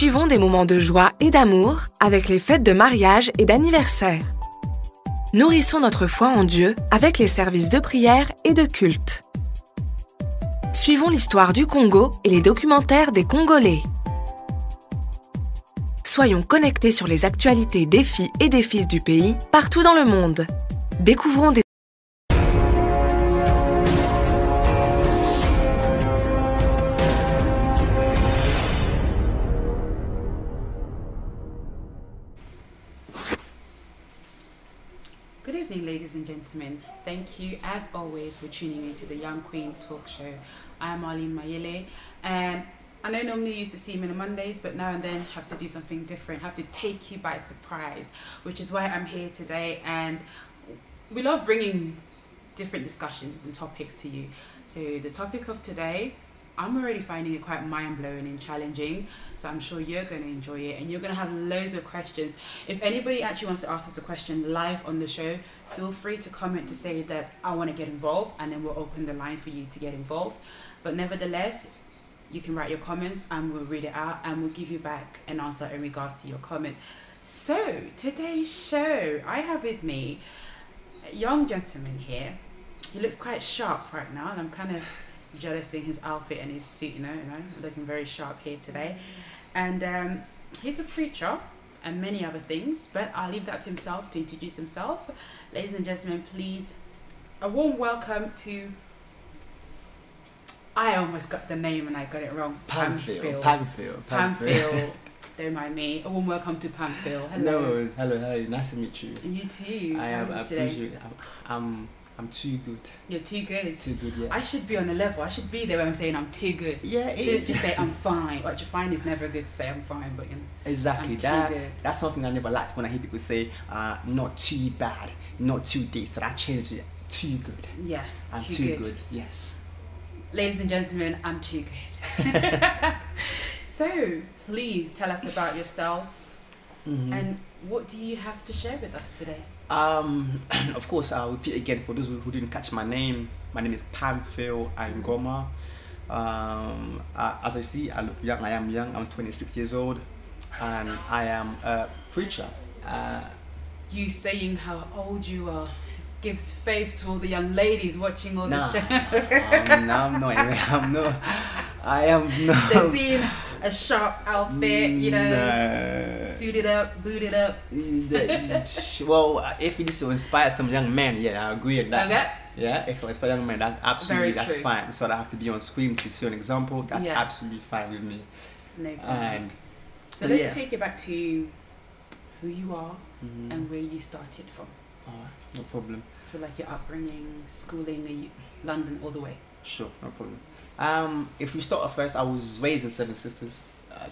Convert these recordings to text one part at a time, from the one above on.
Suivons des moments de joie et d'amour avec les fêtes de mariage et d'anniversaire. Nourrissons notre foi en Dieu avec les services de prière et de culte. Suivons l'histoire du Congo et les documentaires des Congolais. Soyons connectés sur les actualités des filles et des fils du pays partout dans le monde. Découvrons des Good evening, ladies and gentlemen. Thank you, as always, for tuning into the Young Queen Talk Show. I'm Marlene, and I know normally you used to see me on Mondays, but now and then have to do something different, have to take you by surprise, which is why I'm here today. And we love bringing different discussions and topics to you. So the topic of today, I'm already finding it quite mind-blowing and challenging, so I'm sure you're going to enjoy it and you're going to have loads of questions. If anybody actually wants to ask us a question live on the show, feel free to comment to say that I want to get involved, and then we'll open the line for you to get involved. But nevertheless, you can write your comments and we'll read it out and we'll give you back an answer in regards to your comment. So today's show, I have with me a young gentleman here. He looks quite sharp right now, and I'm kind of jealous seeing his outfit and his suit, you know, looking very sharp here today. And he's a preacher and many other things, but I'll leave that to himself to introduce himself. Ladies and gentlemen, please, a warm welcome to, I almost got the name and I got it wrong. Pamphil. Don't mind me. A warm welcome to Pamphil. Hello. No, hello. Nice to meet you. And you too. I appreciate it. I'm too good. You're too good. Too good, yeah. I should be on a level. I should be there when I'm saying I'm too good. Yeah, it is. Just say I'm fine. What you find is never good to say I'm fine, but you know. Exactly. I'm too good. That's something I never liked when I hear people say not too bad, not too this. So I changed it. Too good. Yeah. I'm too good. Yes. Ladies and gentlemen, I'm too good. So please tell us about yourself, and what do you have to share with us today? Of course, I'll repeat again for those who didn't catch my name. My name is Pamphil Angoma. As I see, I look young. I am young. I'm 26 years old, and I am a preacher. You saying how old you are gives faith to all the young ladies watching all the show. I am not. They're seeing a sharp outfit, you know, suited up, booted up. Well, if it is to inspire some young men, yeah, I agree with that. Okay. Yeah, if I inspire young men, that's absolutely, that's true. fine. So I have to be on screen to see an example. That's absolutely fine with me. No problem. And so let's take it back to who you are and where you started from. No problem. So like your upbringing, schooling, London all the way. Sure, no problem. If we start off first, I was raised in Seven Sisters,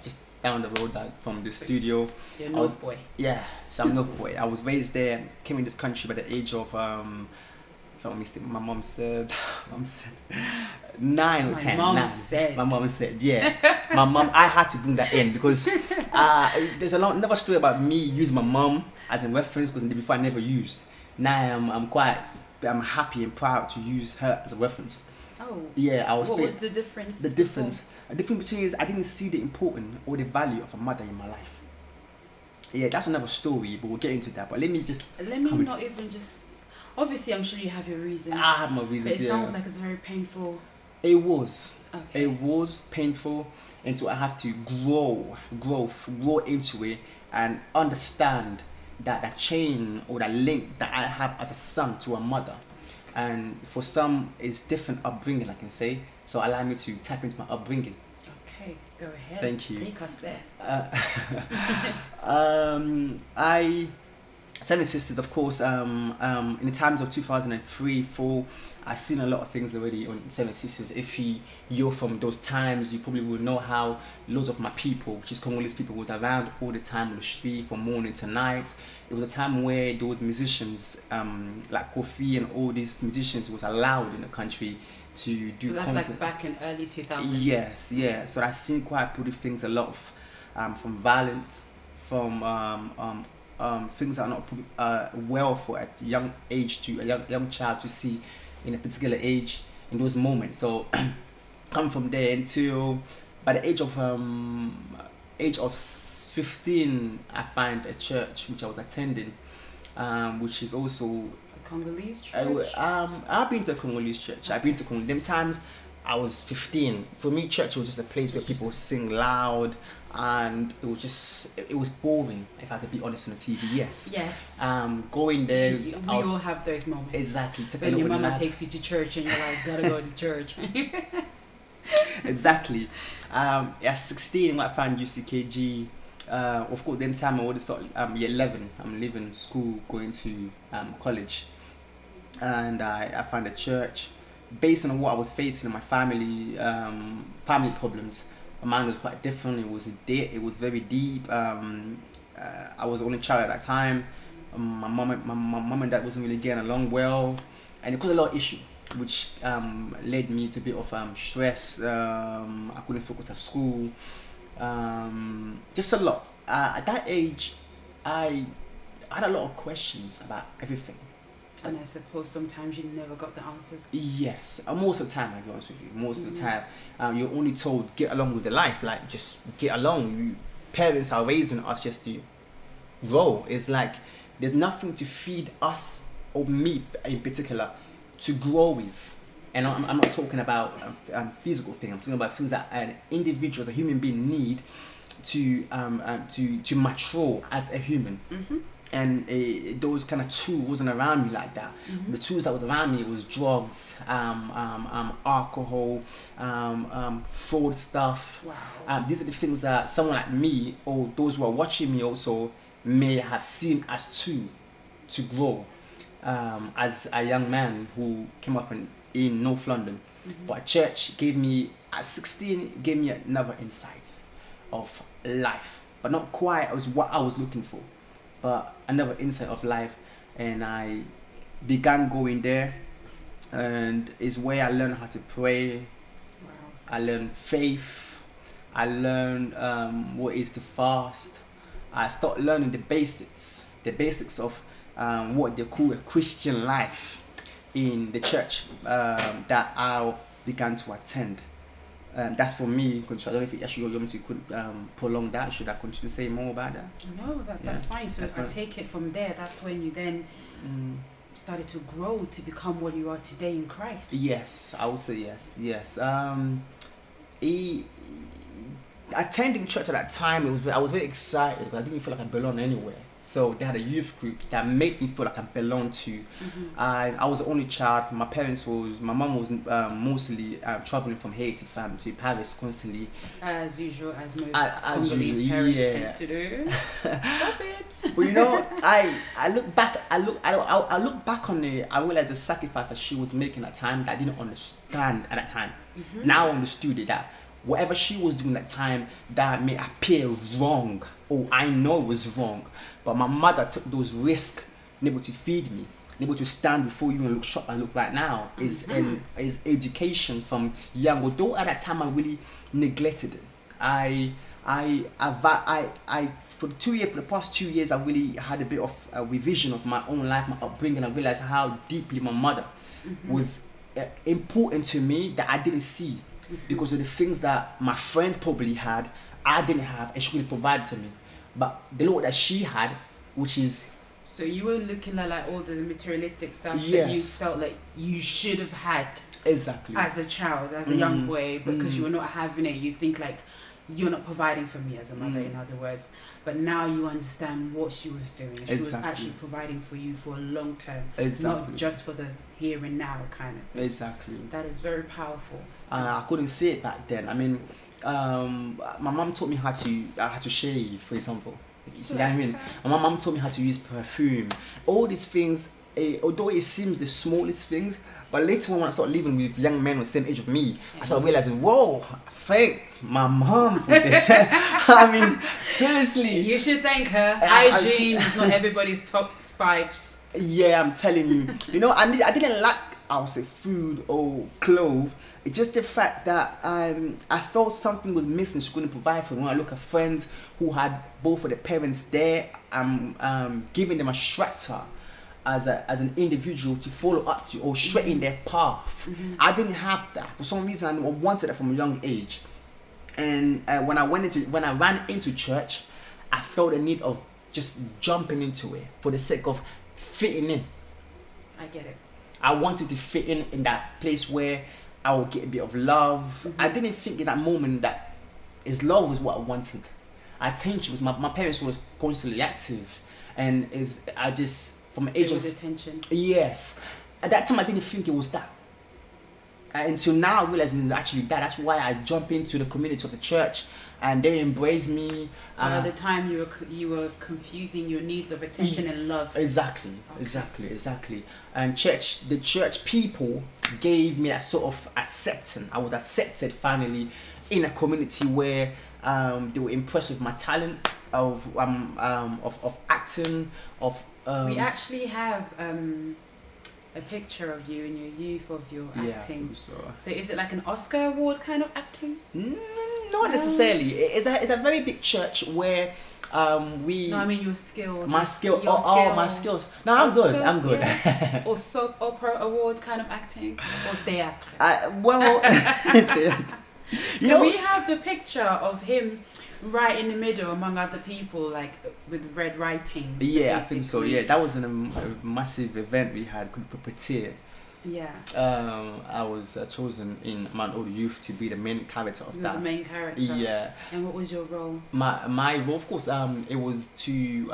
just down the road from the studio. You're a North boy. Yeah, so I'm North boy. I was raised there, came in this country by the age of, if I'm not mistaken, my mom said 9 or 10. My mom said. My mom said, yeah. My mom, I had to bring that in because there's another story about me using my mom as a reference, because before I never used. Now I'm happy and proud to use her as a reference. Oh. Yeah, What was the difference? The difference between is I didn't see the importance or the value of a mother in my life. Yeah, that's another story, but we'll get into that. But let me not even just. Obviously, I'm sure you have your reasons. I have my reasons. But it sounds like it's very painful. It was. Okay. It was painful, and so I have to grow into it and understand that chain or that link that I have as a son to a mother. And for some, it's different upbringing, I can say. So allow me to tap into my upbringing. Okay, go ahead. Thank you. Take us there. Seven Sisters, of course, in the times of 2003, 4, I've seen a lot of things already on Seven Sisters. If you're from those times, you probably will know how loads of my people, which is Congolese people, was around all the time on the street from morning to night. It was a time where those musicians, like Kofi and all these musicians, was allowed in the country to do concerts. So that's like back in early 2000s? Yes, yeah. So I've seen quite pretty things, a lot of, from violence, from things that are not well for a young age to a young child to see in a particular age in those moments. So come from there until by the age of age of 15, I find a church which I was attending, which is also A Congolese church? I've been to a Congolese church. I've been to Congolese. Them times I was 15. For me, church was just a place where people sing loud, and it was boring, if I have to be honest, on the TV. Yes. Yes. Going there. We all have those moments. Exactly. When your mama takes you to church and you're like, gotta go to church. Exactly. At 16, I found UCKG. Of course, them time I would start year 11. I'm leaving school, going to college, and I found a church. Based on what I was facing in my family problems, mine was quite different. It was very deep. I was the only child at that time. My mom and dad wasn't really getting along well, and it caused a lot of issues, which led me to a bit of stress. I couldn't focus at school. Just a lot. At that age, I had a lot of questions about everything. And I suppose sometimes you never got the answers. Yes, most of the time, I'll be honest with you. Most of the time, you're only told get along with the life, like just get along. Parents are raising us just to grow. It's like there's nothing to feed us, or me in particular, to grow with. And I'm not talking about physical things. I'm talking about things that an individual, as a human being, need to mature as a human. And those kind of tools wasn't around me like that. The tools that was around me was drugs, alcohol, fraud stuff. Wow. These are the things that someone like me, or those who are watching me also, may have seen as to grow as a young man who came up in North London. But church gave me, at 16, gave me another insight of life, but not quite as what I was looking for, but another insight of life. And I began going there, and it's where I learned how to pray. I learned faith. I learned what it is to fast. I started learning the basics of what they call a Christian life in the church that I began to attend. That's for me. I don't know if you want me to prolong that. Should I continue to say more about that? No, that's fine. So I take it from there. That's when you then started to grow to become what you are today in Christ. Yes, I would say yes. Attending church at that time, I was very excited because I didn't feel like I belonged anywhere. So they had a youth group that made me feel like I belonged to. I was the only child. My mum was mostly traveling from Haiti to Paris constantly. As usual, as most Congolese parents tend to do. Stop it. But you know, I look back on it. I realized the sacrifice that she was making at that time that I didn't understand at that time. Now I understood it, that whatever she was doing at that time that may appear wrong, or I know was wrong, but my mother took those risks, able to feed me, able to stand before you and look sharp I look right now, is education from young. Although at that time I really neglected it. For the past 2 years, I really had a bit of a revision of my own life, my upbringing. I realized how deeply my mother was important to me that I didn't see. Because of the things that my friends probably had, I didn't have, and she could provide to me. But the Lord that she had, which is... So you were looking at like all the materialistic stuff Yes. that you felt like you should have had. Exactly. As a child, as a young boy, because you were not having it, you think like, you're not providing for me as a mother, in other words. But now you understand what she was doing. She was actually providing for you for a long term, not just for the here and now kind of thing. Exactly. That is very powerful. I couldn't see it back then. I mean, my mom taught me how to shave, for example. You see what I mean? My mom taught me how to use perfume. All these things, although it seems the smallest things, but later on when I started living with young men the same age of me, I started realizing, whoa, thank my mom for this. I mean, seriously. You should thank her. Hygiene is not everybody's top fives. Yeah, I'm telling you. You know, I didn't lack, I'll say, food or clothes. It's just the fact that I felt something was missing. She couldn't provide for me. When I look at friends who had both of their parents there, I'm giving them a structure as an individual to follow up to or straighten their path. I didn't have that. For some reason, I wanted that from a young age. And when I ran into church, I felt the need of just jumping into it for the sake of fitting in. I get it. I wanted to fit in that place where I would get a bit of love. I didn't think in that moment that his love was what I wanted. Attention was my parents was constantly active, and from the age of attention. Yes, at that time I didn't think it was that. Until now I realized it's actually that. That's why I jump into the community of the church, and they embrace me. So at the time you were confusing your needs of attention and love. Exactly, okay. exactly. And the church people gave me that sort of acceptance. I was accepted finally in a community where they were impressed with my talent of acting. We actually have a picture of you in your youth of your acting. So is it like an Oscar award kind of acting? Not necessarily. It's a very big church where we. No, I mean your skills. My skill. Your skills. My skills. No, I'm good. I'm good. Yeah. Or soap opera award kind of acting, or theatre. Well, Can we have the picture of him right in the middle among other people, like with red writings? Yeah, basically. I think so. Yeah, that was a massive event we had called Puppeteer. Yeah. I was chosen in Mount Old Youth to be the main character of that. The main character. Yeah. And what was your role? My role, of course, it was to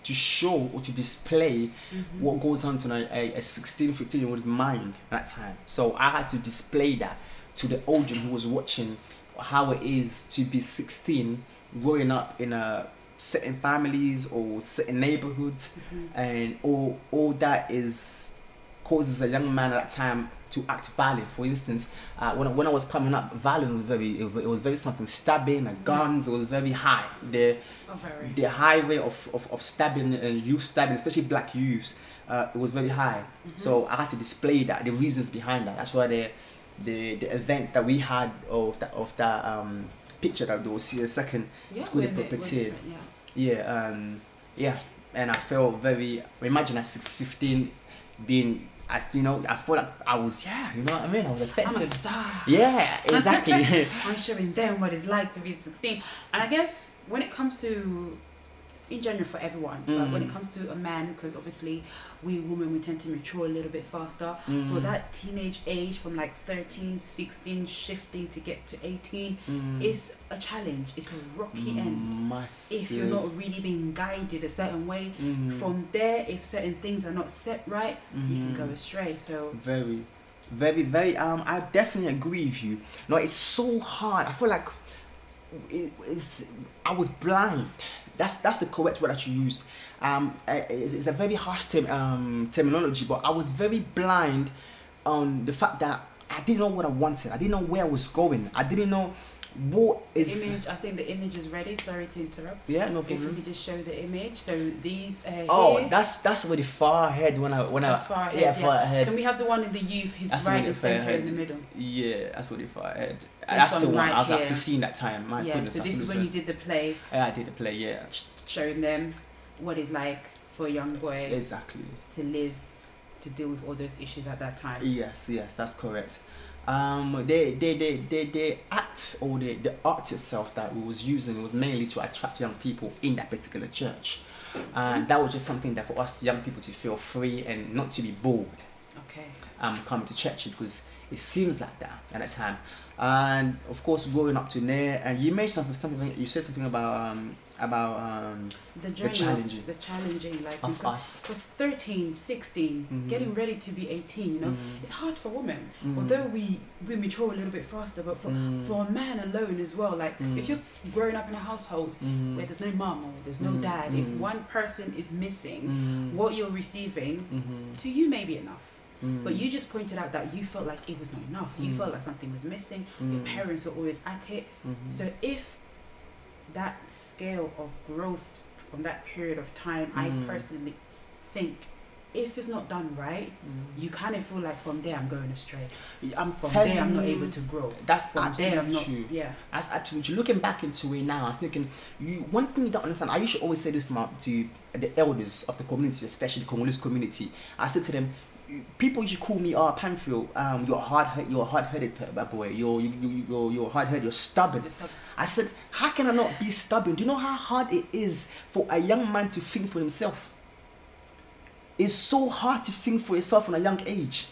show or to display what goes on to a 16, 15-year-old's mind at that time. So I had to display that to the audience who was watching, how it is to be 16, growing up in a certain families or certain neighborhoods, and all that causes a young man at that time to act violent. For instance, when I was coming up, violence was it was very something, stabbing and guns. It was very high. The high rate of stabbing and youth stabbing, especially black youths, it was very high. So I had to display that, the reasons behind that. That's why the event that we had of that picture that they will see in a second, it's called the Puppeteer. And I felt very, imagine at 6'15", being, as you know, I felt like I was, you know what I mean? I was accepted. I'm a star. Yeah, exactly. I'm showing them what it's like to be 16. And I guess when it comes to, in general for everyone, but when it comes to a man, because obviously we women, we tend to mature a little bit faster. So that teenage age from like 13, 16, shifting to get to 18 is a challenge. It's a rocky end. Massive. If you're not really being guided a certain way. From there, if certain things are not set right, you can go astray. So very, very, very, I definitely agree with you. No, it's so hard. I feel like I was blind. That's the correct word that you used. It's a very harsh terminology, but I was very blind on the fact that I didn't know what I wanted. I didn't know where I was going. I didn't know what is... Image, I think the image is ready. Sorry to interrupt. Yeah, no problem. If we could just show the image. So these here. That's really far ahead that's far ahead. Yeah, far ahead. Can we have the one in the youth, his that's right and center in the middle? Yeah, that's really far ahead. That's the one. Right I was here. like 15 that time. My goodness. So this is when you did the play. Yeah, I did the play, yeah. Showing them what it's like for a young boy. Exactly. To live, to deal with all those issues at that time. Yes, that's correct. The act or the art itself that we was using was mainly to attract young people in that particular church, and that was just something that for us young people to feel free and not to be bored. Okay. Coming to church, because it seems like that at that time, and of course growing up to there. And you made something. You said something about the journey, the challenging like of us. Because 13, 16, getting ready to be 18, you know, it's hard for women. Although we mature a little bit faster, but for a man alone as well, like if you're growing up in a household where there's no mum or there's no dad, if one person is missing, what you're receiving to you may be enough. But you just pointed out that you felt like it was not enough. You felt like something was missing. Your parents were always at it. So if that scale of growth from that period of time, I personally think if it's not done right, you kind of feel like from there I'm going astray. I'm not able to grow. That's from there I'm not. True. Yeah, that's absolutely true. Looking back into it now, I'm thinking one thing you don't understand. I used to always say this to the elders of the community, especially the Congolese community. I said to them, people used to call me, Pamphil, you're hard-headed boy, you're hard-headed, you're stubborn. I said, how can I not be stubborn? Do you know how hard it is for a young man to think for himself? It's so hard to think for yourself at a young age,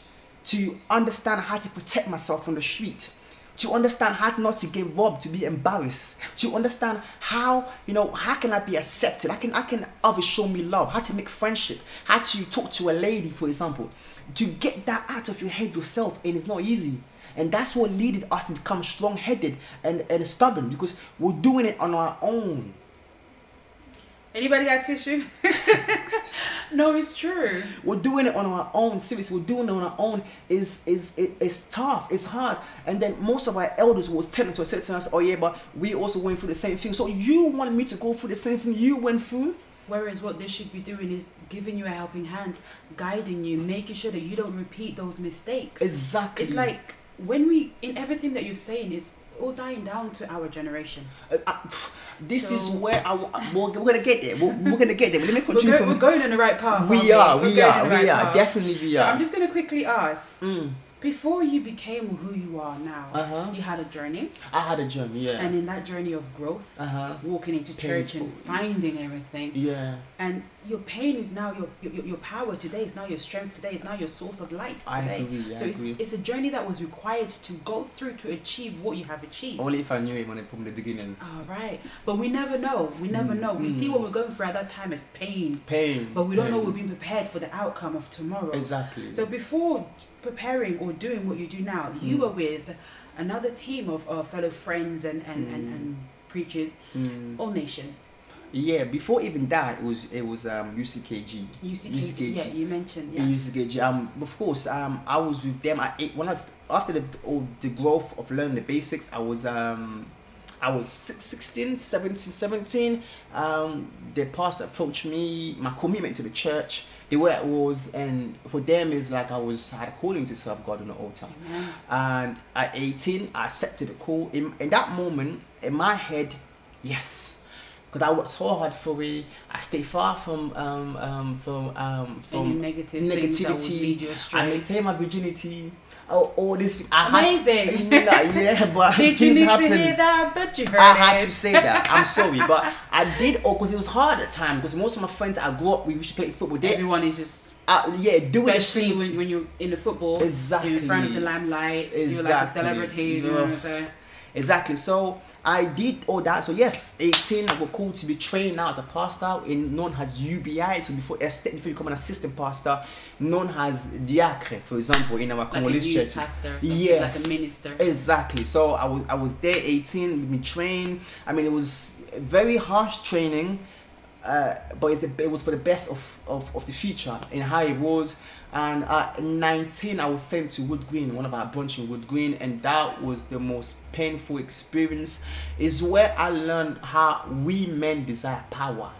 to understand how to protect myself from the street, to understand how not to get robbed, to be embarrassed, to understand how, how can I be accepted? How can others show me love? How to make friendship? How to talk to a lady, for example? To get that out of your head yourself, and it's not easy. And that's what led us to become strong-headed and stubborn, because we're doing it on our own. Anybody got tissue? No, it's true. We're doing it on our own. Seriously, we're doing it on our own. It's tough. It's hard. And then most of our elders was telling to us, oh yeah, but we also went through the same thing. So you wanted me to go through the same thing you went through? Whereas what they should be doing is giving you a helping hand, guiding you, making sure that you don't repeat those mistakes. Exactly. It's like when in everything that you're saying is all dying down to our generation. This is where we're gonna get there. We're gonna get there. Let me continue. We're going on the right path. We are. Definitely we are. So I'm just gonna quickly ask. Before you became who you are now, you had a journey. I had a journey, yeah. And in that journey of growth, walking into church and finding everything. Yeah. And your pain is now your power today. It's now your strength today. It's now your source of light today. I agree. It's a journey that was required to go through to achieve what you have achieved. Only if I knew it from the beginning. All right. But we never know. We never know. We see what we're going through at that time as pain. But we don't know we're being prepared for the outcome of tomorrow. Exactly. So before preparing or doing what you do now, you were with another team of fellow friends and preachers, All Nation. Yeah, before even that, it was UCKG. UCKG. Yeah, you mentioned. Yeah. UCKG. Of course. I was with them. After the growth of learning the basics, I was 16, 17. The pastor approached me, my commitment to the church, the way it was, and for them is like I had a calling to serve God on the altar. Amen. And at 18, I accepted the call. In that moment, in my head, yes. Because I worked so hard for it. I stayed far from any negativity. That would lead you astray. I maintained my virginity. All this. Amazing. Yeah, but did you need happened. to hear that? I bet you heard it. I had to say that. I'm sorry, but I did. Because it was hard at the time. Because most of my friends I grew up with, we used to play football. Everyone is just. Doing especially when you're in the football. Exactly. You're in front of the limelight. Exactly. You're like a celebrity. You know what I'm saying? Exactly. So I did all that. So yes, 18, I got called to be trained now as a pastor, known as UBI. So before you become an assistant pastor, known as diacre, for example, in our Congolese church. Pastor, yes, like a minister. Exactly. So I was there, 18, we trained. I mean, it was very harsh training, but it was for the best of the future in how it was. And at 19, I was sent to Wood Green, one of our branch in Wood Green, and that was the most painful experience. Is where I learned how we men desire power.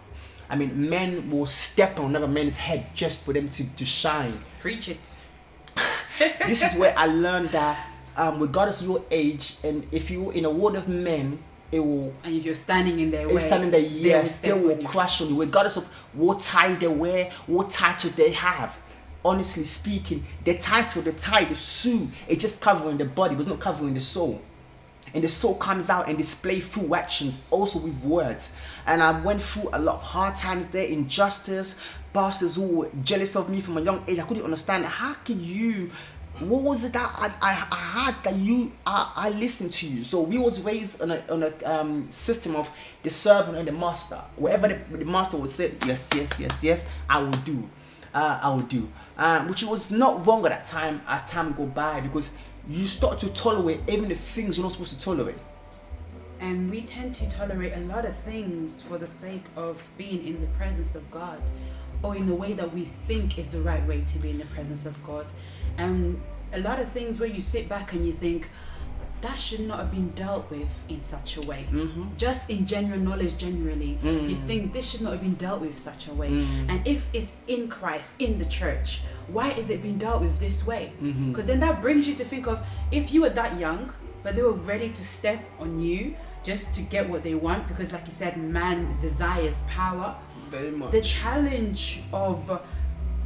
I mean, men will step on another man's head just for them to shine. Preach it. This is where I learned that regardless of your age, and if you're in a world of men, it will. And if you're standing in their way, yes, they will crash on you, regardless of what tie they wear, what title they have. Honestly speaking, the title, the suit, it's just covering the body, but it's not covering the soul. And the soul comes out and display through actions, also with words. And I went through a lot of hard times there, injustice, pastors who were jealous of me from a young age. I couldn't understand, how could you, what was it that I had that I listened to you? So we was raised on a system of the servant and the master. Wherever the master would say, yes, I will do. Which was not wrong at that time as time go by, because you start to tolerate even the things you're not supposed to tolerate. And we tend to tolerate a lot of things for the sake of being in the presence of God, or in the way that we think is the right way to be in the presence of God. And a lot of things where you sit back and you think, that should not have been dealt with in such a way. Just in general knowledge, generally, you think this should not have been dealt with such a way. And if it's in Christ, in the church, why is it being dealt with this way? Because then that brings you to think of, if you were that young, but they were ready to step on you just to get what they want, because like you said, man desires power. Very much. The challenge of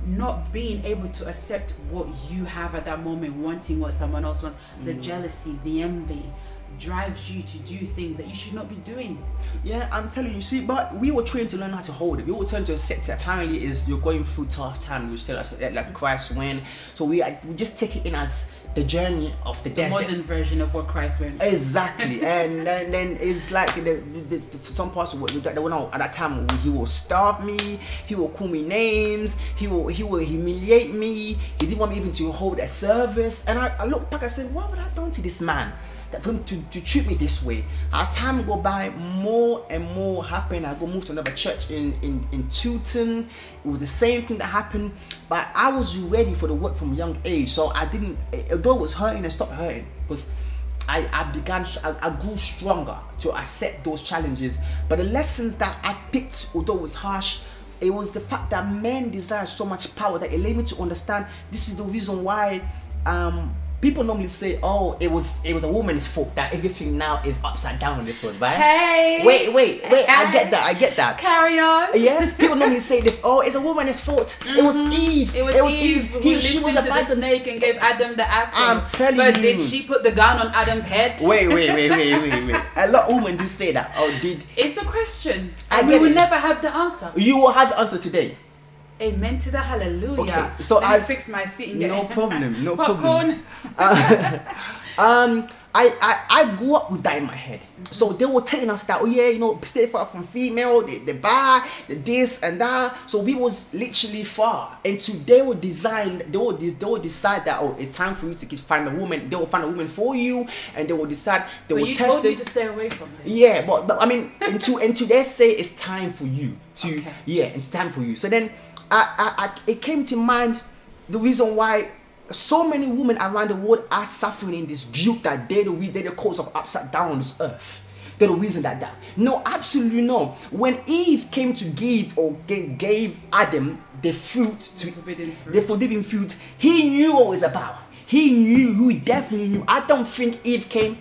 not being able to accept what you have at that moment, wanting what someone else wants, the jealousy, the envy, drives you to do things that you should not be doing. Yeah, I'm telling you, see, but we were trained to learn how to hold it. We were trained to accept it. Apparently, is you're going through tough times. We still like Christ went. So we just take it in as the journey of the desert. Modern version of what Christ went. Exactly. And then it's like some parts of what at that time he will starve me, he will call me names, he will humiliate me, he didn't want me even to hold a service. And I look back, I said, what would I done to this man that for him to treat me this way? As time go by, more and more happened. I moved to another church in Tooting. It was the same thing that happened, but I was ready for the work from a young age. So I didn't, although it was hurting, it stopped hurting, because I grew stronger to accept those challenges. But the lessons that I picked, although it was harsh, it was the fact that men desire so much power that it led me to understand this is the reason why people normally say, oh, it was a woman's fault that everything now is upside down in this world, right? Hey! Wait, I get that. Carry on. Yes, people normally say this, oh, it's a woman's fault. It was Eve. It was Eve who listened to the snake and gave Adam the apple. I'm telling you. But did she put the gun on Adam's head? Wait. A lot of women do say that. Oh, did... It's a question. And we will never have the answer. You will have the answer today. Amen to the hallelujah. Okay, so Let me fix my seat and get no problem. popcorn. I grew up with that in my head. So they were telling us that, oh yeah, you know, stay far from female, the bar, the this and that. So we was literally far. And so they will decide that, oh, it's time for you to find a woman. They will find a woman for you, and they will decide, they will test it. But you told me to stay away from them. Yeah, but I mean, into they say it's time for you to, okay. Yeah, it's time for you. So then it came to mind the reason why so many women around the world are suffering in this guilt that they're the cause of upside down on this earth. They're the reason that. No, absolutely no. When Eve came to give or gave Adam the forbidden fruit, he knew what it was about. He definitely knew. I don't think Eve came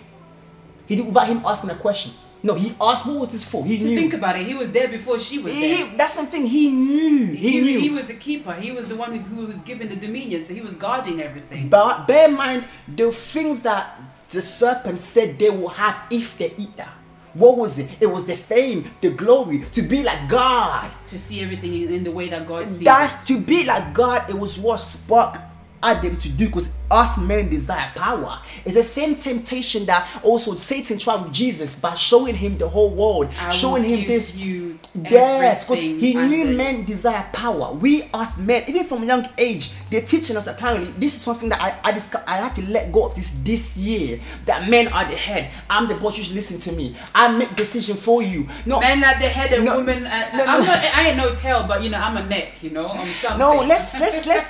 without him asking a question. No, he asked, what was this for? He knew. Think about it, he was there before she was there. That's something he knew. He knew. He was the keeper. He was the one who was given the dominion, so he was guarding everything. But bear in mind, the things that the serpent said they will have if they eat that. What was it? It was the fame, the glory, to be like God. To see everything in the way that God sees. That's to be like God. It was what sparked Adam to do, because us men desire power. It's the same temptation that also Satan tried with Jesus by showing him the whole world, showing him this. Yes, because he knew men desire power. We us men, even from a young age, they're teaching us apparently. This is something that I have to let go of this year. That men are the head. I'm the boss. You should listen to me. I make decision for you. No, men are the head and women. I ain't no tail, but you know I'm a neck. You know, I'm something. No, let's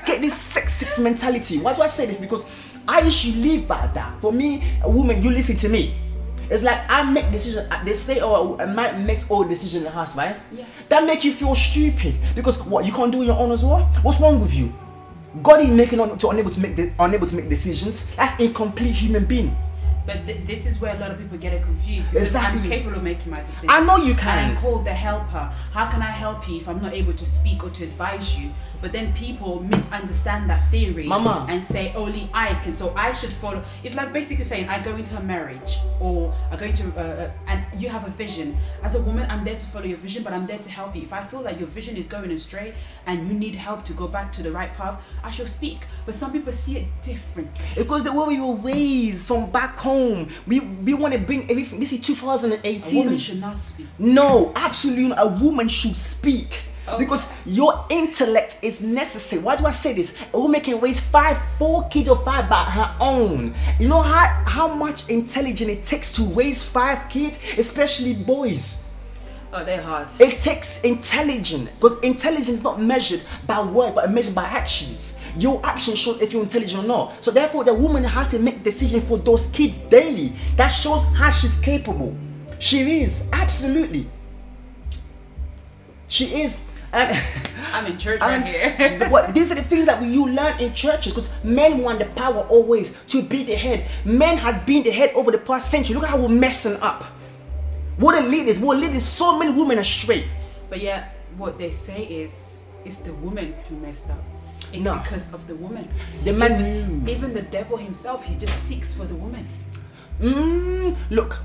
get this 6'6" mentality. Why do I say this? Because I usually live by that. For me, a woman, you listen to me. It's like I make decisions. They say, oh, a man makes all decisions in the house, right? Yeah. That makes you feel stupid, because what, you can't do your own as well? What's wrong with you? God is unable to make decisions. That's incomplete human being. But this is where a lot of people get it confused, because I'm capable of making my decisions. I know you can. I'm called the helper. How can I help you if I'm not able to speak or to advise you? But then people misunderstand that theory, Mama, and say only I can, so I should follow. It's like basically saying I go into a marriage, or I go into and you have a vision. As a woman, I'm there to follow your vision, but I'm there to help you. If I feel that your vision is going astray and you need help to go back to the right path, I shall speak. But some people see it differently. Because the way we were raised from back home, we want to bring everything. This is 2018. A woman should not speak. No, absolutely not. A woman should speak. Because your intellect is necessary. Why do I say this? A woman can raise 4 kids or 5 by her own. You know how much intelligence it takes to raise 5 kids, especially boys. Oh, they're hard. It takes intelligence, because intelligence is not measured by word, but measured by actions. Your actions show if you're intelligent or not. So therefore, the woman has to make decisions for those kids daily. That shows how she's capable. She is, absolutely. She is. And I'm in church right here. But these are the things that you learn in churches, because men want the power always to be the head. Men has been the head over the past century. Look at how we're messing up. What a lead is so many women astray. But yeah, what they say is it's the woman who messed up. It's No. because of the woman. The man Even the devil himself, he just seeks for the woman. Look,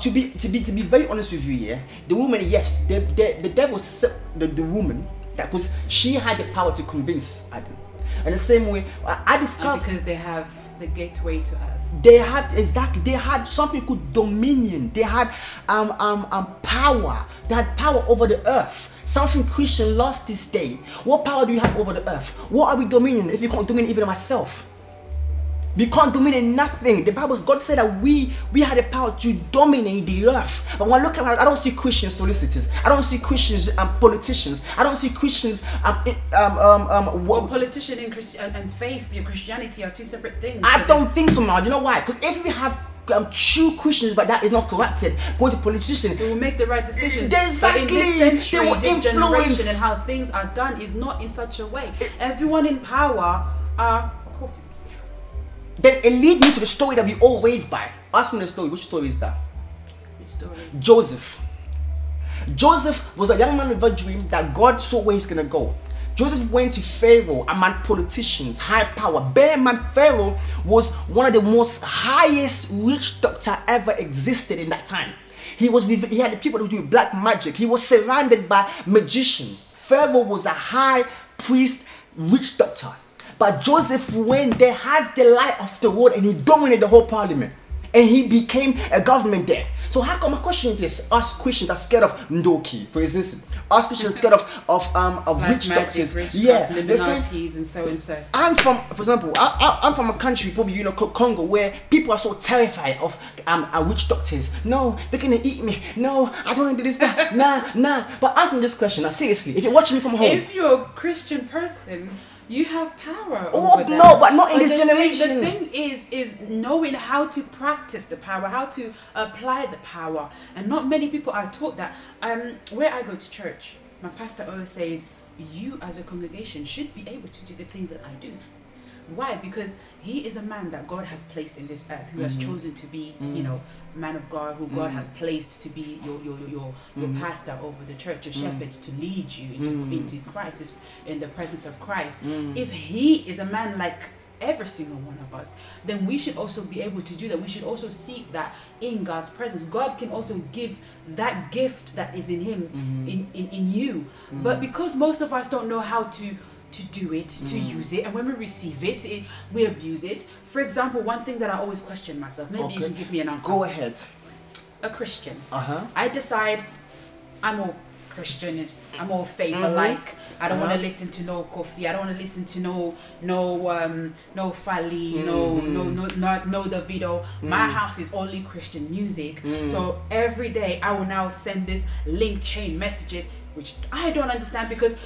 to be very honest with you, yeah, the woman, yes, the devil set the woman, that because she had the power to convince Adam. And the same way, I discovered, And because they have the gateway to earth. they had something called dominion. They had power. They had power over the earth. Something Christian lost this day. What power do you have over the earth? What are we dominion if you can't dominate even myself? We can't dominate nothing. The Bible, God said that we had the power to dominate the earth. But when I look at it, I don't see Christians solicitors. I don't see Christians politicians. I don't see Christians Well, politician and faith, your Christianity are two separate things. I don't think so, man. You know why? Because if we have true Christians, but that is not corrupted, going to politicians, they will make the right decisions. Exactly. But in this century, They will this influence. generation, and how things are done is not in such a way. Everyone in power are occultists. Then it leads me to the story that we always buy. Ask me the story. Which story is that? Which story? Joseph. Joseph was a young man with a dream that God saw where he's gonna go. Joseph went to Pharaoh among politicians, high power. Bear man, Pharaoh was one of the most highest witch doctor ever existed in that time. He had the people that would do black magic. He was surrounded by magicians. Pharaoh was a high priest, witch doctor. But Joseph went there, has the light of the world, and he dominated the whole parliament. And he became a government there. So how come my question is, us Christians are scared of Ndoki, for instance. Us Christians are scared of witch doctors. Yeah, Illuminatis and so and so. I'm from, for example, I'm from a country, probably you know, called Congo, where people are so terrified of witch doctors. No, they're gonna eat me. No, I don't want to do this. That. Nah. But answer this question now, seriously. If you're watching me from home, If you're a Christian person, you have power oh over them. no, but not in this the generation. The thing is knowing how to practice the power, how to apply the power, and not many people are taught that. Where I go to church, my pastor always says, you as a congregation should be able to do the things that I do. Why? Because he is a man that God has placed in this earth, who has chosen to be, you know, man of God, who God has placed to be your pastor over the church, your shepherd, to lead you into Christ, in the presence of Christ. If he is a man like every single one of us, then we should also be able to do that. We should also seek that in God's presence. God can also give that gift that is in him, in you. But because most of us don't know how to do it, to use it, and when we receive it, we abuse it. For example, one thing that I always question myself, maybe you can give me an answer. go ahead. A Christian. I decide I'm all Christian, I'm all faith alike. I don't want to listen to no Kofi. I don't want to listen to no Fali, no Davido. My house is only Christian music. So every day I will now send this link chain messages, which I don't understand, because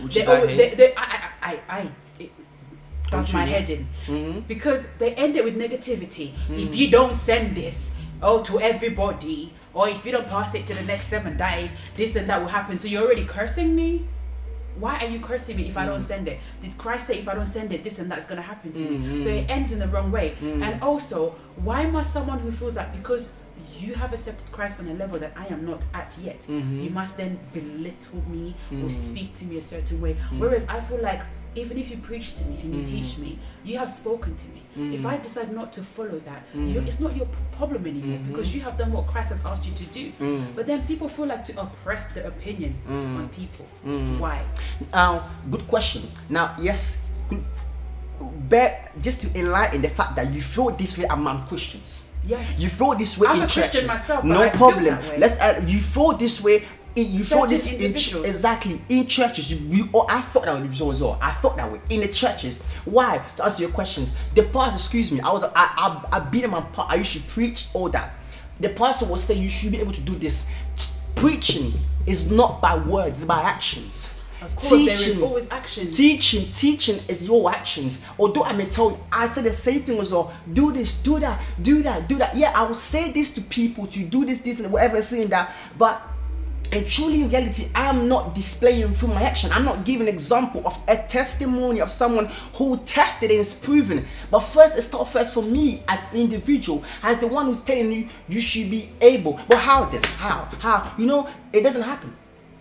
that's my head in, because they end it with negativity. If you don't send this to everybody, or if you don't pass it to the next 7 days, this and that will happen. So you're already cursing me? Why are you cursing me if I don't send it? Did Christ say if I don't send it, this and that's going to happen to me? So it ends in the wrong way. And also, why must someone who feels that because you have accepted Christ on a level that I am not at yet, you must then belittle me or speak to me a certain way? Whereas I feel like even if you preach to me and you teach me, you have spoken to me. If I decide not to follow that, it's not your problem anymore, because you have done what Christ has asked you to do. But then people feel like to oppress the opinion on people. Why? Good question. Now, yes, but just to enlighten the fact that you feel this way among Christians. Yes. You feel this way I'm in a Christian churches. myself, but no I feel problem. that way. Let's you feel this way. You feel this individuals. exactly in churches. I thought that way as well. I thought that way in the churches. Why? To answer your questions, the pastor, excuse me, I beat him apart. I used to preach all that. The pastor will say you should be able to do this. Preaching is not by words, it's by actions. Of course, there is always actions. Teaching is your actions. Although I may tell you, I said the same thing as well. Do this, do that, do that, do that. Yeah, I will say this to people to do this, and whatever, saying that. But and truly, in reality, I am not displaying through my action. I'm not giving an example of a testimony of someone who tested and is proven. But first, it starts first for me as an individual, as the one who's telling you you should be able. But how then? How? You know, it doesn't happen.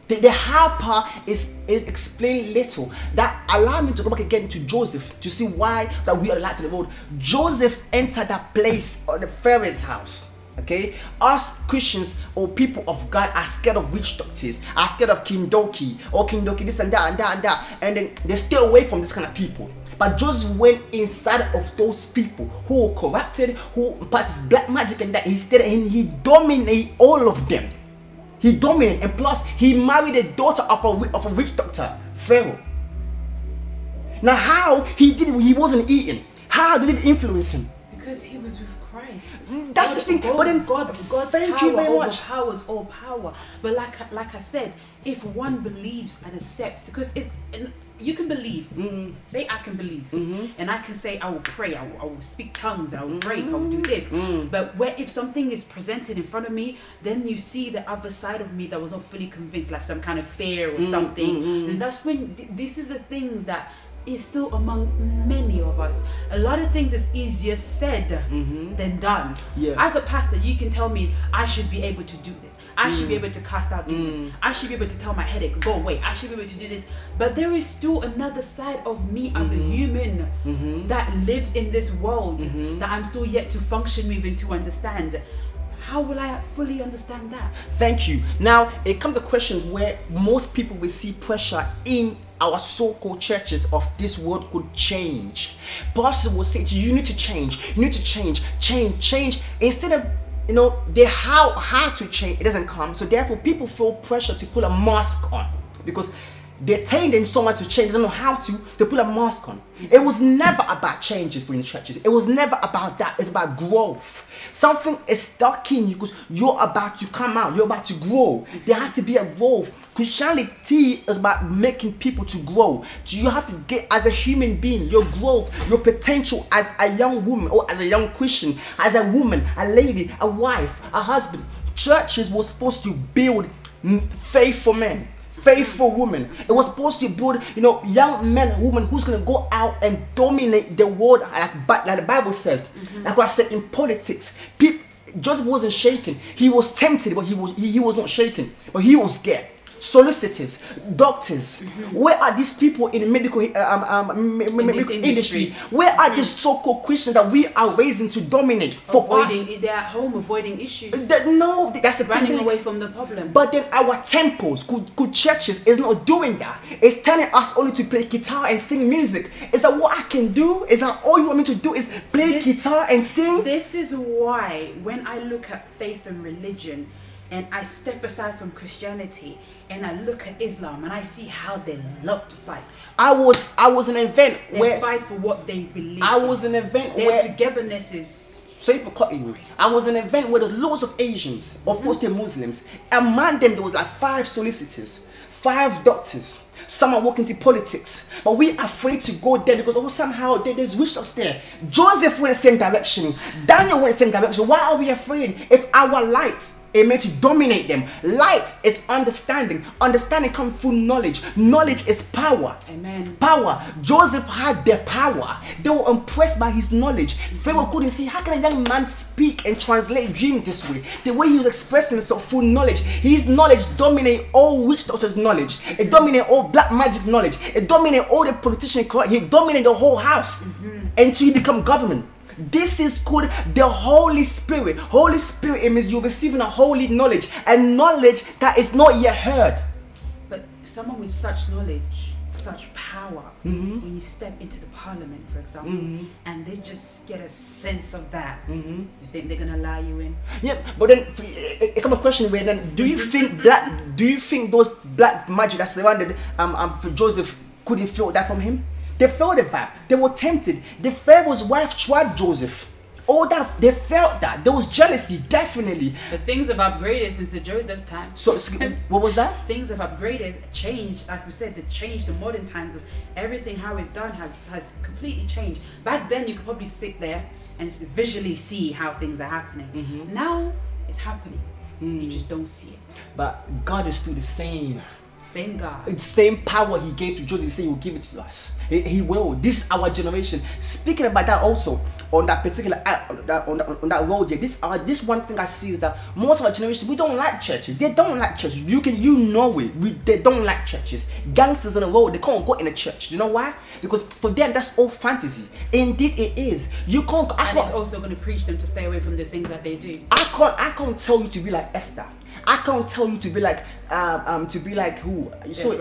The how part is explained little. That allowed me to go back again to Joseph to see why that we are light to the world. Joseph entered that place of the Pharaoh's house. Okay, us Christians or people of God are scared of witch doctors, are scared of King Doki or King Doki, this and that and that and that, and then they stay away from this kind of people. But Joseph went inside of those people who were corrupted, who practiced black magic and that. He dominated all of them. He dominated, and plus he married the daughter of a witch doctor, Pharaoh. Now how he did it, he wasn't eating. How did it influence him? Because he was with Christ. That's the thing. But then God's thank power you very much. overpowers all power. But like I said, if one believes and accepts, because you can believe. Say I can believe, and I can say I will pray. I will speak tongues. I will break. I will do this. But if something is presented in front of me, then you see the other side of me that was not fully convinced, like some kind of fear or something. And that's when this is the things that is still among many of us. A lot of things is easier said than done. As a pastor, you can tell me I should be able to do this. I should be able to cast out demons. I should be able to tell my headache, go away. I should be able to do this. But there is still another side of me as a human that lives in this world that I'm still yet to function with and to understand. How will I fully understand that? Thank you. Now, it comes to questions where most people will see pressure in our so-called churches of this world could change. Pastors will say to you, you need to change. You need to change. Instead of, the how to change, it doesn't come. So therefore, people feel pressure to put a mask on because they're telling them so much to change. They don't know how to. They put a mask on. It was never about changes for the churches. It was never about that. It's about growth. Something is stuck in you because you're about to come out. You're about to grow. There has to be a growth. Christianity is about making people to grow. So you have to get, as a human being, your growth, your potential as a young woman or as a young Christian, as a woman, a lady, a wife, a husband. Churches were supposed to build faithful men, faithful women. It was supposed to build, young men and women who's going to go out and dominate the world, like the Bible says. Like what I said in politics, Joseph wasn't shaken. He was tempted, but he was not shaken. But he was scared. Solicitors, doctors, where are these people in the medical industry? Where are these so-called Christians that we are raising to dominate for us? They're at home avoiding issues. No, that's the running away from the problem. But then our temples, good churches, is not doing that. It's telling us only to play guitar and sing music. Is that what I can do? Is that all you want me to do is play guitar and sing? This is why when I look at faith and religion, and I step aside from Christianity and I look at Islam and I see how they love to fight. I was an event where fight for what they believe. I was an event their where togetherness is. Sorry for cutting you. I was an event where there were loads of Asians, of course they're Muslims. Among them there was like 5 solicitors, 5 doctors. Some are working into politics, but we are afraid to go there because somehow there's witch doctors there. Joseph went the same direction. Daniel went the same direction. Why are we afraid? If our light is meant to dominate them. Light is understanding. Understanding comes through knowledge. Knowledge is power. Amen. Power. Joseph had their power. They were impressed by his knowledge. Pharaoh couldn't see, how can a young man speak and translate dream this way? The way he was expressing himself through knowledge. His knowledge dominated all witch doctors' knowledge. It dominated all black magic knowledge. It dominated all the politicians. He dominated the whole house until he became government. This is called the Holy Spirit. Holy Spirit, it means you're receiving a holy knowledge, a knowledge that is not yet heard. But someone with such knowledge, such power, when you step into the parliament, for example, and they just get a sense of that, you think they're gonna allow you in? Yeah, but then it comes a question where then do you think those black magic that surrounded Joseph couldn't feel that from him? They felt the vibe. They were tempted. The Pharaoh's wife tried Joseph. All that, they felt that. There was jealousy, definitely. But things have upgraded since the Joseph time. So, what was that? Things have upgraded, changed. Like we said, the modern times of everything, how it's done has completely changed. Back then, you could probably sit there and visually see how things are happening. Now, it's happening. You just don't see it. But God is still the same. Same God. The same power he gave to Joseph, he said he will give it to us. He will. This is our generation. Speaking about that also, on that particular on that road there, this one thing I see is that most of our generation, we don't like churches. They don't like churches. You know it. They don't like churches. Gangsters on the road, they can't go in a church. You know why? Because for them that's all fantasy. Indeed it is. You can't. And it's also going to preach them to stay away from the things that they do. So. I can't tell you to be like Esther. I can't tell you to be like who. So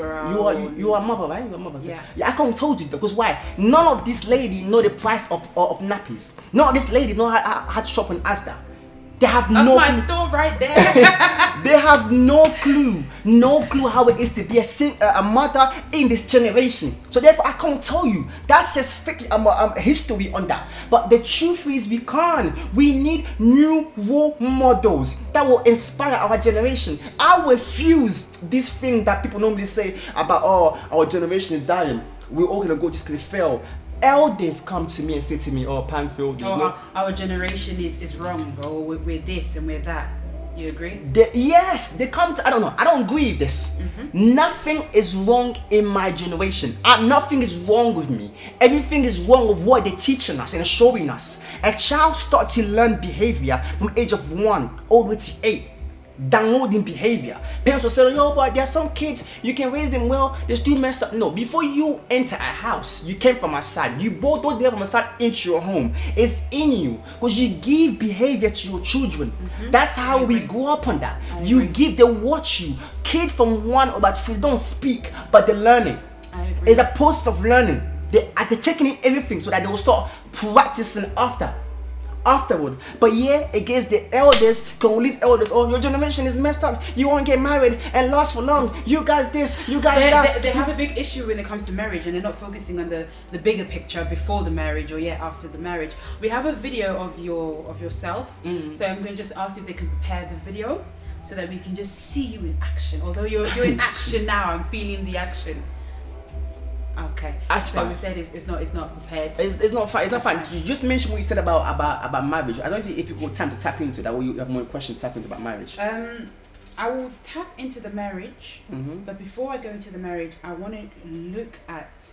you are a mother, right? You're a mother. Yeah. I can't tell you that, because why? None of this lady know the price of nappies. None of this lady know how to shop in Asda. They have That's no my clue. store right there. They have no clue how it is to be a mother in this generation. So therefore I can't tell you. That's just history on that. But the truth is we need new role models that will inspire our generation. I refuse this thing that people normally say about, oh, our generation is dying, we're all gonna go just gonna fail. Elders come to me and say to me, oh, Pamphil, our generation is wrong, or we're this and we're that. You agree? Yes, they come to, I don't know, I don't agree with this. Nothing is wrong in my generation. Nothing is wrong with me. Everything is wrong with what they're teaching us and showing us. A child starts to learn behavior from age of 1 all the way to 8. Downloading behavior. Parents will say, yo, but there are some kids, you can raise them well, they still mess up. No, before you enter a house, you came from outside. You brought those behavior from outside into your home. It's in you, because you give behavior to your children. That's how we grow up on that. You give, they watch you. Kids from 1 or about 3 don't speak, but they're learning. It's a process of learning. They're taking in everything so that they will start practicing afterward. But yeah, against the elders, Congolese elders, oh, your generation is messed up, you won't get married and last for long, you guys this, you guys that. They have a big issue when it comes to marriage, and they're not focusing on the bigger picture before the marriage or after the marriage. We have a video of yourself, so I'm going to just ask if they can prepare the video so that we can just see you in action. Although you're in action now, I'm feeling the action. Okay. That's fine. So we said it's not prepared. It's not fine. It's not fine. You just mentioned what you said about marriage. I don't think if you've got time to tap into that, or you have more questions to tap into about marriage. I will tap into the marriage, but before I go into the marriage, I want to look at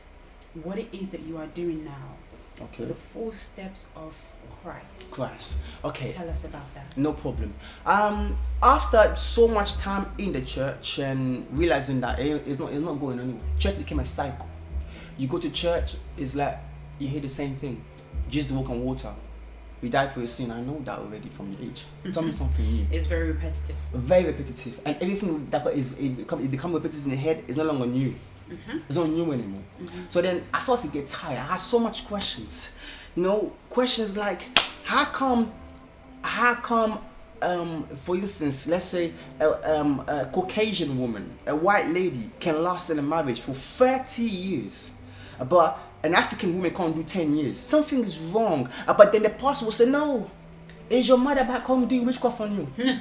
what it is that you are doing now. Okay. The 4 steps of Christ. Okay. Tell us about that. No problem. After so much time in the church and realizing that it's not going anywhere, church became a cycle. You go to church, it's like you hear the same thing. Jesus walk on water. You died for your sin. I know that already from the age. Tell me something new. It's very repetitive. Very repetitive, and everything that it become repetitive in the head is no longer new. It's not new anymore. So then I started to get tired. I had so much questions. Questions like, how come, for instance, let's say a Caucasian woman, a white lady, can last in a marriage for 30 years, but an African woman can't do 10 years. Something is wrong. But then the pastor will say, no, is your mother back home doing witchcraft on you?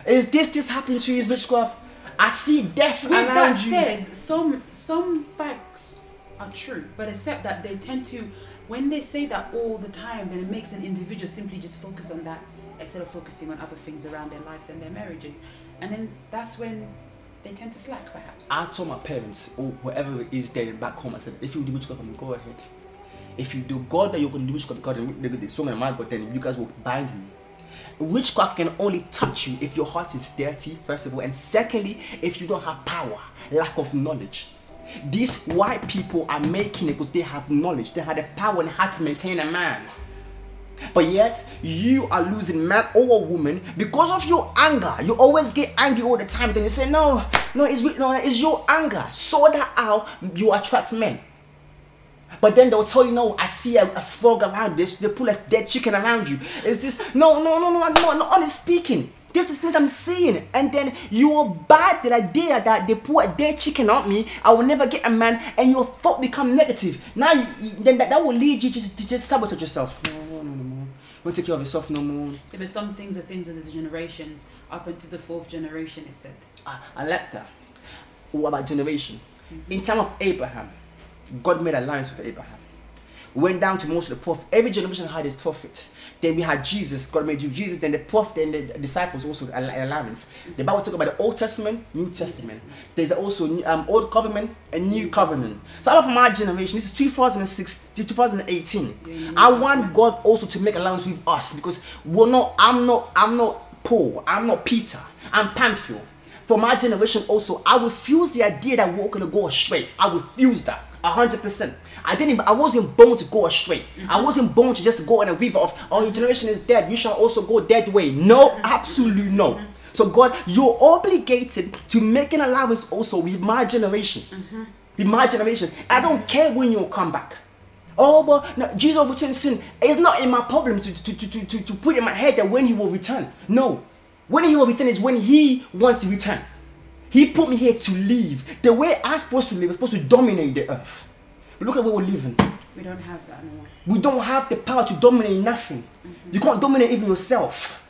Is this happening to you? Is witchcraft? I see death around you. With that said, some facts are true, but except that they tend to, when they say that all the time, then it makes an individual simply just focus on that instead of focusing on other things around their lives and their marriages. And then that's when they tend to slack, perhaps. I told my parents, or whoever it is there back home, I said, if you do witchcraft, go ahead. If you do God, that you're going to do witchcraft, God, the song and my God, then you guys will bind me. Witchcraft can only touch you if your heart is dirty, first of all, and secondly, if you don't have power, lack of knowledge. These white people are making it because they have knowledge, they have the power and how to maintain a man. But yet, you are losing man or a woman because of your anger. You always get angry all the time, then you say, no, it's your anger. Sort that out, you attract men. But then they'll tell you, no, I see a frog around this, they pull a dead chicken around you. Is this, no, honestly speaking, this is what I'm seeing. And then you are bad the idea that they put a dead chicken on me, I will never get a man, and your thought become negative. Now, then that will lead you to just sabotage yourself. No, don't take care of yourself no more. Yeah, but some things are things of the generations, up into the 4th generation, it said. I like that. What about generation? In time of Abraham, God made alliance with Abraham. went down to most of the prophet. Every generation had its prophet. Then we had Jesus, God made you Jesus, then the prophet, then the disciples also allowance. The Bible talks about the Old Testament, New Testament. There's also Old Covenant and New Covenant. So out of my generation, this is 2006 to 2018. I want God also to make allowance with us, because I'm not Paul, I'm not Peter, I'm Pamphil. For my generation also, I refuse the idea that we're gonna go astray. I refuse that 100%. I wasn't born to go astray. I wasn't born to just go on a river of, oh, your generation is dead, you shall also go that way. No, absolutely no. So God, you're obligated to make an allowance also with my generation. With my generation. I don't care when you'll come back. Oh, but no, Jesus will return soon. It's not in my problem to put in my head that when he will return. No. When he will return is when he wants to return. He put me here to live. The way I'm supposed to live, I'm supposed to dominate the earth. But look at where we're living. We don't have that anymore. We don't have the power to dominate nothing. You can't dominate even yourself.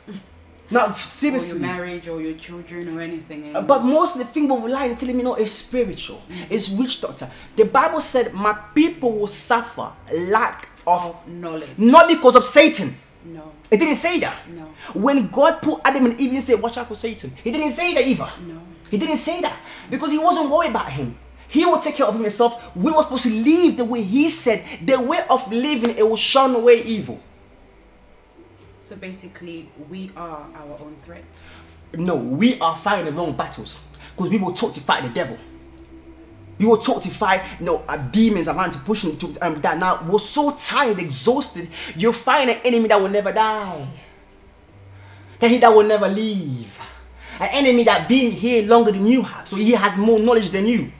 Now, seriously. Or your marriage or your children or anything. But most of the things we're relying on telling me, no, is spiritual. It's witch doctor. The Bible said, my people will suffer lack of knowledge. Not because of Satan. No. It didn't say that. No. When God put Adam and Eve, he said, watch out for Satan. He didn't say that either. No. He didn't say that. Because he wasn't worried about him. He will take care of himself. We were supposed to live the way he said. The way of living, it will shun away evil. So basically, we are our own threat. No, we are fighting the wrong battles. Because we were taught to fight the devil. We were taught to fight, demons around to push into that. Now, we're so tired, exhausted. You're fighting an enemy that will never die. That will never leave. An enemy that been here longer than you have. So he has more knowledge than you.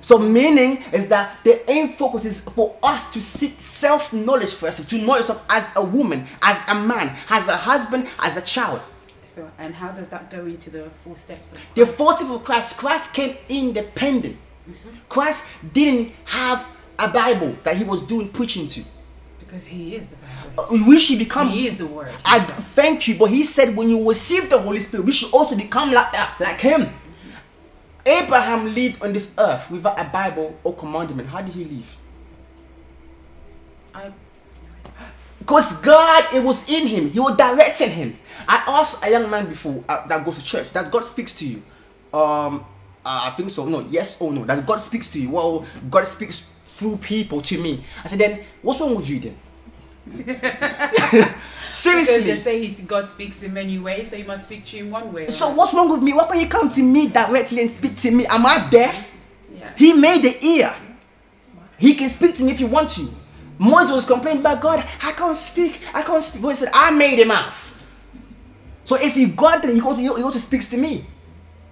So meaning is that the aim focus is for us to seek self-knowledge first, to know yourself as a woman, as a man, as a husband, as a child. So, and how does that go into the 4 steps of Christ? The 4 steps of Christ. Christ came independent. Christ didn't have a Bible that he was preaching to. Because he is the Bible. We should become. He is the Word. I thank you, but he said when you receive the Holy Spirit, we should also become like that, like him. Abraham lived on this earth without a Bible or commandment. How did he live? Because God, it was in him. He was directing him. I asked a young man before that goes to church, that God speaks to you. I think so. No, yes or no. That God speaks to you. Well, God speaks through people to me. I said, then what's wrong with you then? Seriously. Because they say God speaks in many ways, so he must speak to you in one way. So what's wrong with me? Why can't you come to me directly and speak to me? Am I deaf? Yeah. He made the ear. He can speak to me if you want to. Moses was complaining about God. I can't speak. But he said, I made a mouth. So if he got there, he also speaks to me.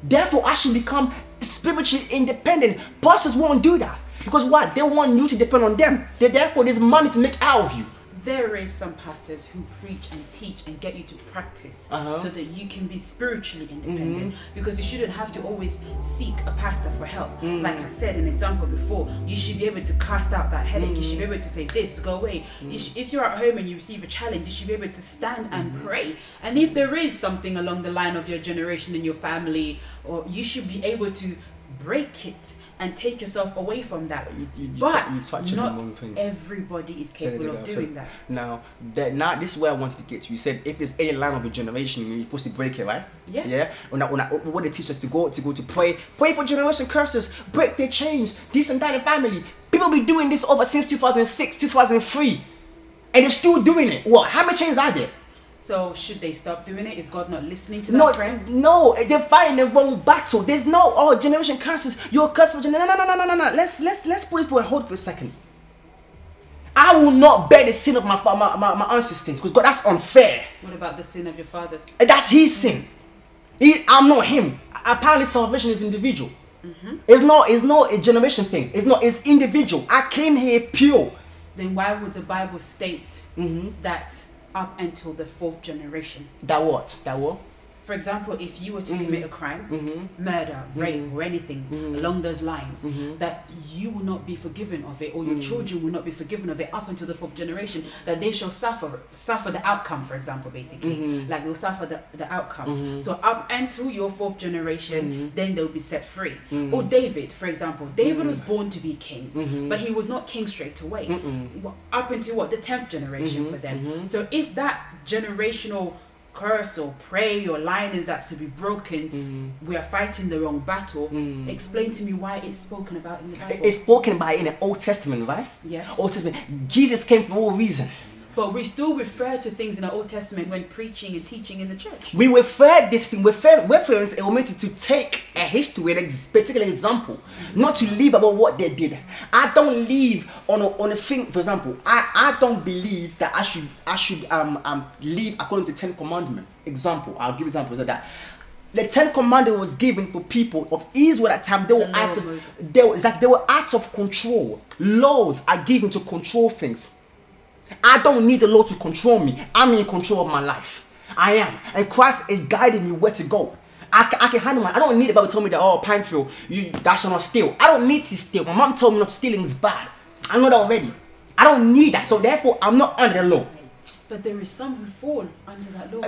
Therefore, I should become spiritually independent. Pastors won't do that. Because what? They want you to depend on them. Therefore, there's money to make out of you. There is some pastors who preach and teach and get you to practice so that you can be spiritually independent. Because you shouldn't have to always seek a pastor for help. Like I said, an example before, you should be able to cast out that headache. You should be able to say, this, go away. If you're at home and you receive a challenge, you should be able to stand and pray. And if there is something along the line of your generation in your family, or you should be able to break it and take yourself away from that. But not everybody is capable of doing that. Now, this is where I wanted to get to. You said if there's any line of your generation, you're supposed to break it, right? Yeah. Yeah. What they teach us to pray for generation curses, break their chains, this and that in family. People be doing this over since 2006, 2003, and they're still doing it. What? How many chains are there? So should they stop doing it? Is God not listening to that friend? No, they're fighting the wrong battle. There's no generation curses. You're cursed for generation. No. Let's put this for a hold for a second. I will not bear the sin of my ancestors, because God, that's unfair. What about the sin of your fathers? That's his sin. I'm not him. Apparently salvation is individual. It's not a generation thing. It's individual. I came here pure. Then why would the Bible state that up until the 4th generation? That what? 1 For example, if you were to commit a crime, murder, rape, or anything along those lines, that you will not be forgiven of it, or your children will not be forgiven of it up until the 4th generation, that they shall suffer the outcome, for example, basically. Like they'll suffer the outcome. So up until your 4th generation, then they'll be set free. Or David, for example. David was born to be king, but he was not king straight away. Up until what? The 10th generation for them. So if that generational curse or pray or line is that's to be broken, we are fighting the wrong battle. Explain to me why it's spoken about in the Bible. It's spoken about in the Old Testament, right? Yes. Old Testament. Jesus came for a reason. But we still refer to things in the Old Testament when preaching and teaching in the church. We refer this thing, reference it meant to take a history, a particular example, not to live about what they did. I don't live on a thing. For example, I don't believe that I should live according to 10 commandments. Example, I'll give examples of that. The 10 commandments was given for people of Israel at that time. They were acts of control. Laws are given to control things. I don't need the law to control me. I'm in control of my life. I am. And Christ is guiding me where to go. I can handle I don't need the Bible to tell me that, oh, Pamphil, that shall not steal. I don't need to steal. My mom told me not stealing is bad. I know that already. I don't need that. So therefore, I'm not under the law. But there is some who fall under that law.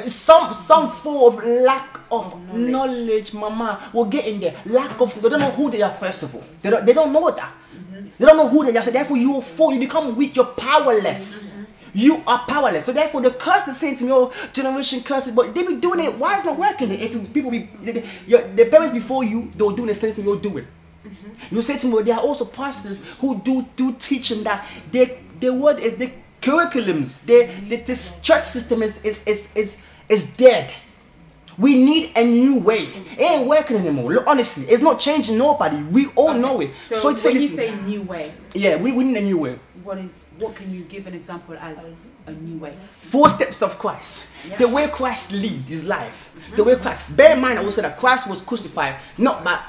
Some fall of lack of knowledge, mama. We'll get in there. Lack of, they don't know who they are, first of all. They don't know that. They don't know who they are. So therefore, you will fall. You become weak. You're powerless. You are powerless. So therefore, the curse is saying to me, oh, generation curses, but they be doing it. Why is it not working? If people the parents before you, they were doing the same thing you're doing. You say to me, well, there are also pastors who do teaching that their word is the curriculums. The church system is dead. We need a new way. It ain't working anymore. Look, honestly, it's not changing nobody. We all know it. So when you say new way, yeah, we need a new way. What can you give an example as a new way? 4 steps of Christ. Yeah. The way Christ lived his life. The way Christ. Bear in mind also that Christ was crucified not by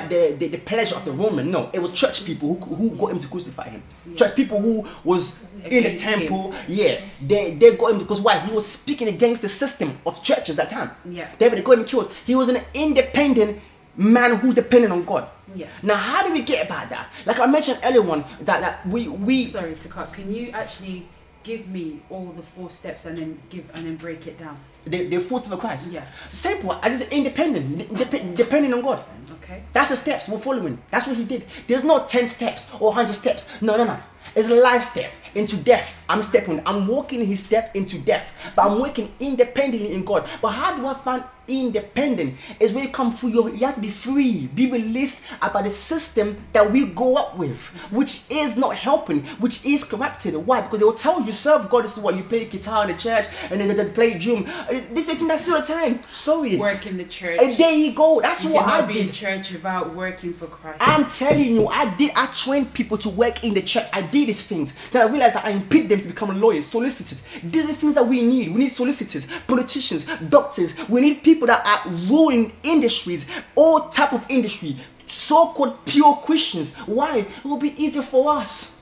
the pleasure of the Roman. No, it was church people who got him to crucify him. Yeah. Church people who was in the temple. Yeah, they got him because why? He was speaking against the system of churches that time. Yeah, they got him killed. He was an independent man who depended on God. Yeah. Now, how do we get about that? Like I mentioned earlier on, that we. Sorry to cut. Can you actually give me all the 4 steps and then break it down? The 4 steps of Christ. Yeah. Simple. I just independent, depending on God. Okay. That's the steps we're following. That's what he did. There's no 10 steps or 100 steps. No. It's a life step into death. I'm walking his step into death, but I'm working independently in God. But how do I find independent? Is when you come through, you have to be free, be released about the system that we go up with, which is not helping, which is corrupted. Why? Because they will tell you, serve God. This is what you play guitar in the church, and then they play drum. This is that's all the time. Sorry. Work in the church. And there you go. That's what I did. You cannot be in church without working for Christ. I'm telling you, I trained people to work in the church. I did these things. Then I realized that I impede them to become lawyers, solicitors. These are the things that we need. We need solicitors, politicians, doctors. We need people that are ruling industries, all type of industry, so-called pure Christians. Why? It will be easier for us.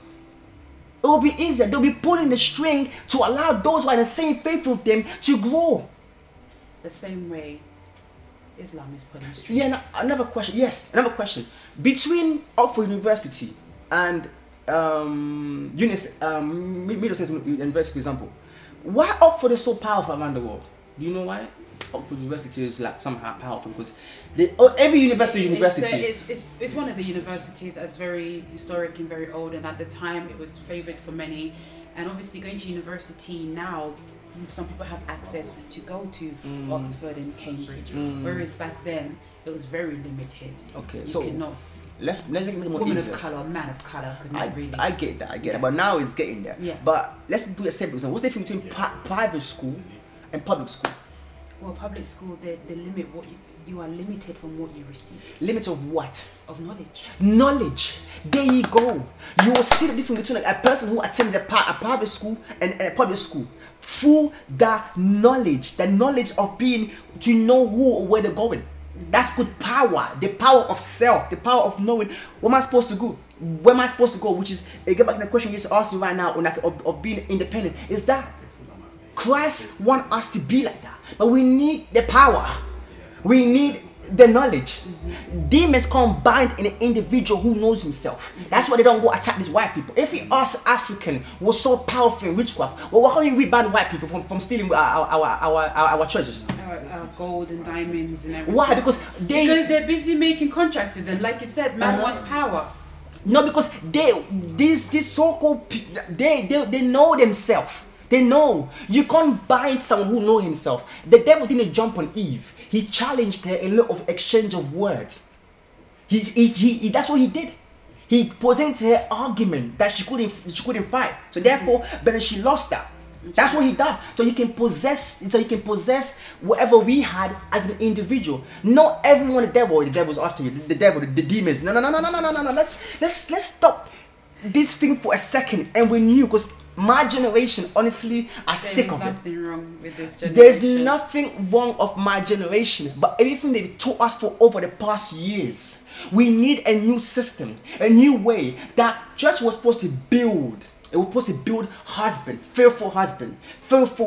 It will be easier. They'll be pulling the string to allow those who are in the same faith with them to grow. The same way Islam is pulling strings. Yeah, another question. Yes, another question. Between Oxford University and Middlesex University, for example, why Oxford is so powerful around the world? Do you know why? Oxford University is like somehow powerful because every university. It's one of the universities that's very historic and very old, and at the time it was favoured for many. And obviously, going to university now, some people have access to go to Oxford and Cambridge, whereas back then it was very limited. Okay, so let's make it more woman easier. Of color, man of color could not really. I get that, but now it's getting there. Yeah. But let's do a simple example. What's the difference between private school and public school? Well, public school, they limit what you are limited from what you receive. Limit of what? Of knowledge. Knowledge. There you go. You will see the difference between a person who attends a private school and a public school. Through the knowledge of being to know who or where they're going. That's good power. The power of self. The power of knowing what am I supposed to do. Where am I supposed to go? Which is, get back to the question you just asked me right now on of being independent. Is that Christ wants us to be like that. But we need the power. We need the knowledge. Demons can't bind in an individual who knows himself. That's why they don't go attack these white people. If us African was so powerful in witchcraft, well, why can't we ban white people from stealing our treasures? Our gold and diamonds and everything. Why? Because they're busy making contracts with them. Like you said, man wants power. No, because these so-called they know themselves. They know. You can't bind someone who knows himself. The devil didn't jump on Eve. He challenged her in a lot of exchange of words. That's what he did. He presented her argument that she couldn't fight. So therefore, but she lost that. That's what he did. So he can possess whatever we had as an individual. Not everyone the devil's after you. The devil, the demons. No. Let's stop this thing for a second and renew, because my generation, honestly, are sick of it. There's nothing wrong with this generation. There's nothing wrong of my generation, but everything they've taught us for over the past years. We need a new system, a new way that church was supposed to build. It was supposed to build husband, faithful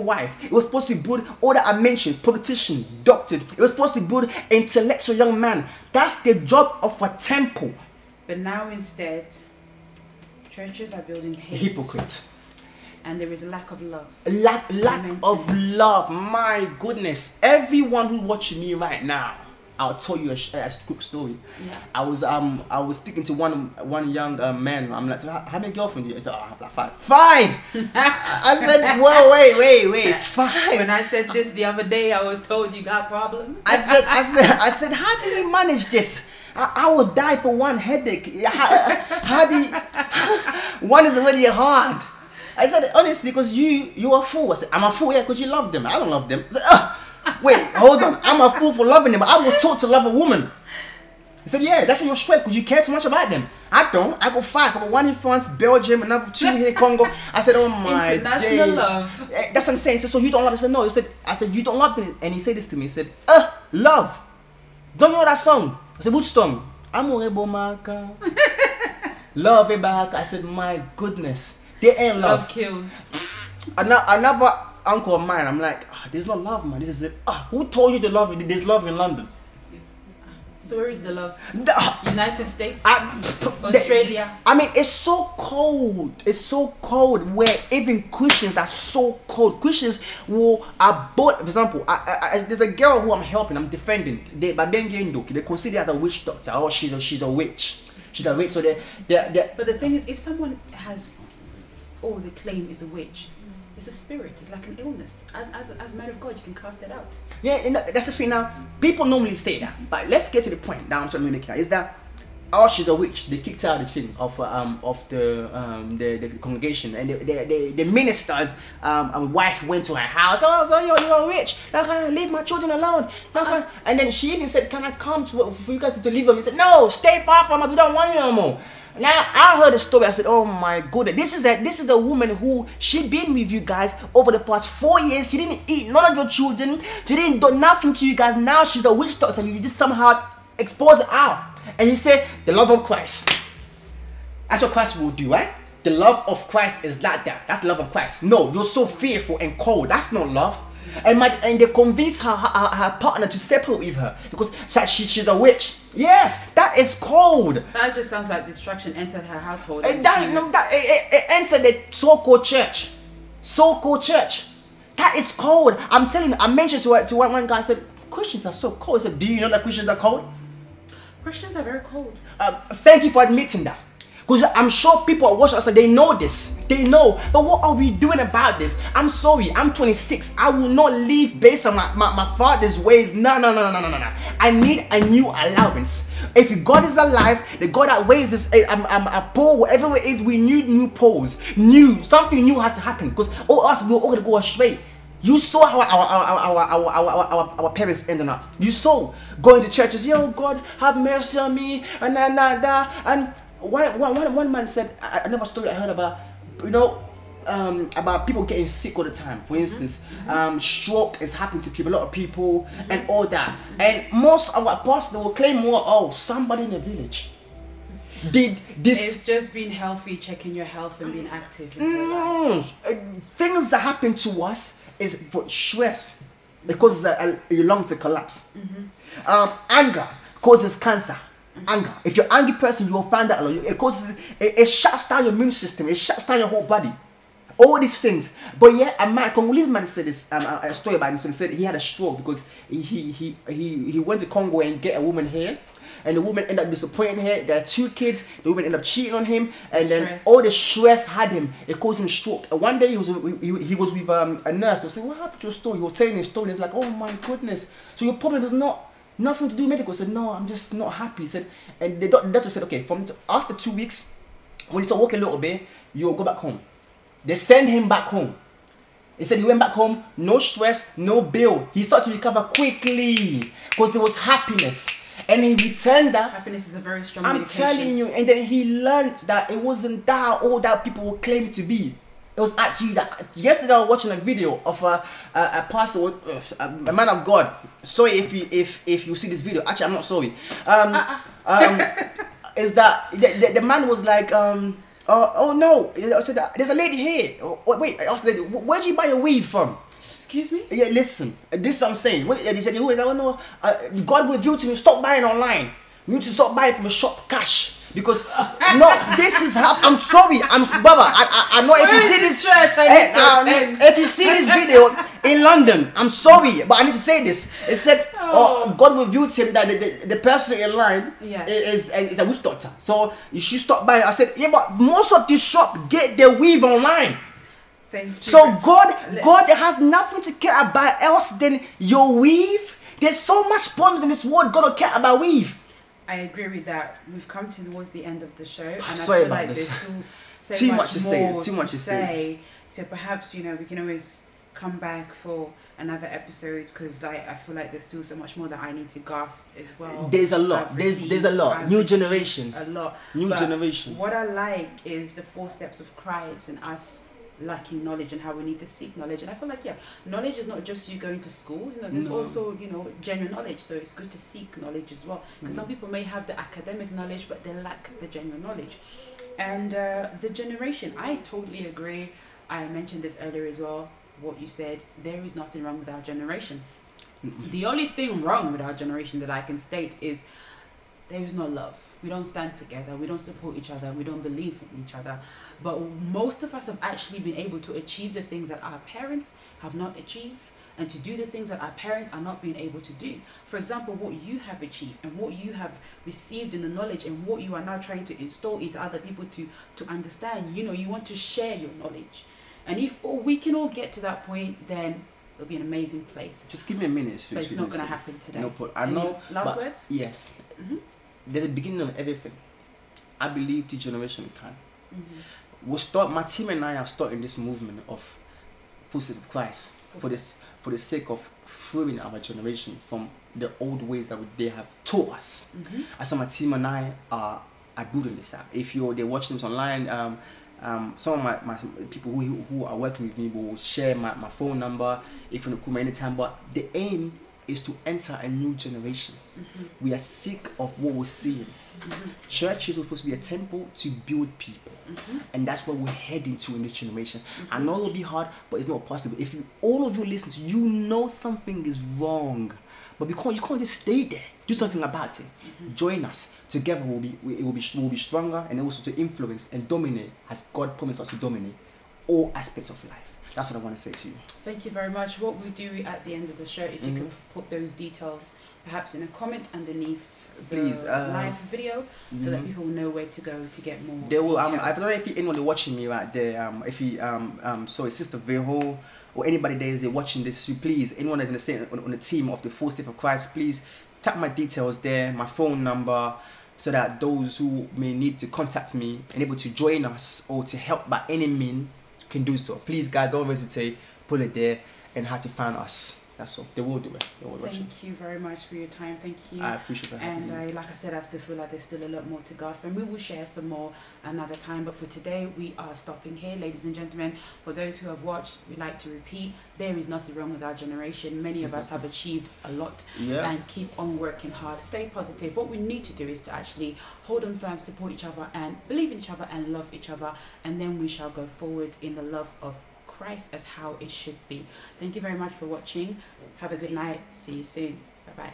wife. It was supposed to build all that I mentioned, politician, doctor. It was supposed to build intellectual young man. That's the job of a temple. But now instead, churches are building hate. Hypocrite. And there is a lack of love. Lack of love. My goodness. Everyone who's watching me right now, I'll tell you a quick story. Yeah. I was speaking to one young man. I'm like, how many girlfriends do you? He said, I have like 5. 5! I said, whoa, wait, 5. When I said this the other day, I was told you got problems. I said, how do you manage this? I would die for one headache. How do you? One is already hard. I said, honestly, because you are a fool. I said, I'm a fool, yeah, because you love them. I don't love them. I said, wait, hold on. I'm a fool for loving them. I was taught to love a woman. He said, yeah, that's what you're straight, because you care too much about them. I don't. I got 5. I got 1 in France, Belgium, another 2 here in Congo. I said, oh my International days. love. That's what I'm saying. He said, so you don't love them? I said, no. I said, you don't love them. And he said this to me. He said, love. Don't you know that song? I said, which song? Amore Bomaka. Love Ebaka. I said, my goodness. They ain't love. Love kills. Another uncle of mine, I'm like, there's no love, man. This is it. Who told you the love? There's love in London. So where is the love? United States? Australia? I mean, it's so cold. It's so cold where even Christians are so cold. Christians who are both, for example, there's a girl who I'm helping, I'm defending. They consider her as a witch doctor, or she's a witch. She's a witch. So But the thing is, if someone has, they claim is a witch, it's a spirit. It's like an illness. As man of God, you can cast it out. Yeah, that's the thing. Now, people normally say that, but let's get to the point. Now I'm trying to make it. Is that she's a witch? They kicked her out of the thing of the congregation, and the minister's wife went to her house. Oh, so you're a witch. Now can I leave my children alone? Now and then she even said, "Can I come for you guys to leave them?" He said, "No, stay far from her. We don't want you no more." Now I heard the story. I said, "Oh my goodness, this is a woman who she been with you guys over the past 4 years. She didn't eat none of your children. She didn't do nothing to you guys. Now she's a witch doctor, and you just somehow expose it out, and you say the love of Christ. That's what Christ will do, right? The love of Christ is like that. That's the love of Christ. No, you're so fearful and cold. That's not love." And they convince her partner to separate with her because she's a witch. Yes, that is cold. That just sounds like destruction entered her household. And it entered the so-called church. So-called church. That is cold. I'm telling you, I mentioned to one guy, I said, Christians are so cold. I said, do you know that Christians are cold? Christians are very cold. Thank you for admitting that. Because I'm sure people are watching us, they know this. They know. But what are we doing about this? I'm sorry, I'm 26. I will not live based on my father's ways. No. I need a new allowance. If God is alive, the God that raises a pole, whatever it is, we need new poles. Something new has to happen. Because we're all going to go astray. You saw how our parents ended up. You saw going to churches, yo, God, have mercy on me, and and one man said, I never story I heard about, about people getting sick all the time. For instance, stroke is happening to people, a lot of people, and all that. And most of our pastors will claim more, somebody in the village did this. It's just being healthy, checking your health and being active in your life. Things that happen to us is for stress. It causes a lung to collapse. Anger causes cancer. Anger. If you're an angry person, you will find that a lot. It causes, it shuts down your immune system. It shuts down your whole body. All these things. But yeah, a man, Congolese man said this, a story about him. So he said he had a stroke because he went to Congo and get a woman here. And the woman ended up disappointing her. There are 2 kids. The woman ended up cheating on him, and then all the stress had him. It caused him stroke. And one day he was with a nurse. They were saying, "What happened to your story?" He was telling his story. It's like, "Oh my goodness! So your problem is nothing to do with medical." He said, "No, I'm just not happy." He said, and the doctor said, "Okay, after 2 weeks, when you start walking a little bit, you'll go back home." They send him back home. He said he went back home, no stress, no bill. He started to recover quickly because there was happiness. And he returned that. Happiness is a very strong medication. I'm telling you. And then he learned that it wasn't that all that people will claim to be. It was actually that. Yesterday I was watching a video of a pastor, a man of God. Sorry if you see this video. Actually, I'm not sorry. Is that the man was like, oh no, I said there's a lady here. Oh, wait, I asked the lady, where'd you buy your weave from? Excuse me? Yeah, listen. This is what I'm saying. They said, who is that? Oh no, God revealed to me, stop buying online. You need to stop buying from a shop cash. Because no, this is how I'm sorry. Brother, I know if you see this church, if you see this video in London, I'm sorry, but I need to say this. It said God revealed to him that the person in line is a witch doctor. So you should stop buying. I said, yeah, but most of these shops get their weave online. Thank you. So God has nothing to care about else than your weave. There's so much problems in this world. God don't care about weave. I agree with that. We've come towards the end of the show, and I Sorry feel about like this. there's still so much more to say. So perhaps, you know, we can always come back for another episode, because like I feel like there's still so much more that I need to grasp as well. There's a lot. There's a lot. New generation. A lot. New generation. What I like is the 4 steps of Christ and us lacking knowledge and how we need to seek knowledge. And I feel like, yeah, knowledge is not just you going to school, you know, there's also, you know, genuine knowledge. So it's good to seek knowledge as well, because some people may have the academic knowledge but they lack the genuine knowledge. And the generation, I totally agree. I mentioned this earlier as well, what you said. There is nothing wrong with our generation. The only thing wrong with our generation that I can state is there is no love. We don't stand together, we don't support each other, we don't believe in each other. But most of us have actually been able to achieve the things that our parents have not achieved, and to do the things that our parents are not being able to do. For example, what you have achieved and what you have received in the knowledge and what you are now trying to install into other people to understand, you know, you want to share your knowledge. And if we can all get to that point, then it'll be an amazing place. Just give me a minute. But it's not going to happen today. No problem. I know. Last words? Yes. There's a beginning of everything. I believe the generation can. We'll start. My team and I are starting this movement of Footsteps of Christ for the sake of freeing our generation from the old ways that they have taught us. So my team and I are building this up. If they're watching this online, some of my people who are working with me will share my phone number if you want to call me anytime. But the aim is to enter a new generation. We are sick of what we're seeing. Churches are supposed to be a temple to build people, and that's what we're heading to in this generation. I know it'll be hard, but it's not possible. If all of you listen, you know something is wrong, but you can't just stay there. Do something about it. Join us. Together we'll be stronger, and also to influence and dominate as God promised us to dominate all aspects of life. That's what I want to say to you. Thank you very much. What we do at the end of the show, if you could put those details perhaps in a comment underneath the live video, so that people know where to go to get more details. I don't know if anyone watching me right there, sorry, Sister Veho or anybody there is watching this, please, anyone that's in the state on the team of the Footsteps of Christ, please tap my details there, my phone number, so that those who may need to contact me and able to join us or to help by any means can do so. Please, guys, don't hesitate. Put it there and how to find us. That's all. They will do it. They will watch it. Thank you very much for your time. Thank you. I appreciate that. And like I said, I still feel like there's still a lot more to grasp, and we will share some more another time. But for today, we are stopping here, ladies and gentlemen. For those who have watched, we like to repeat: there is nothing wrong with our generation. Many of us have achieved a lot, and keep on working hard. Stay positive. What we need to do is to actually hold on firm, support each other, and believe in each other, and love each other, and then we shall go forward in the love of Christ as how it should be. Thank you very much for watching. Have a good night. See you soon. Bye bye.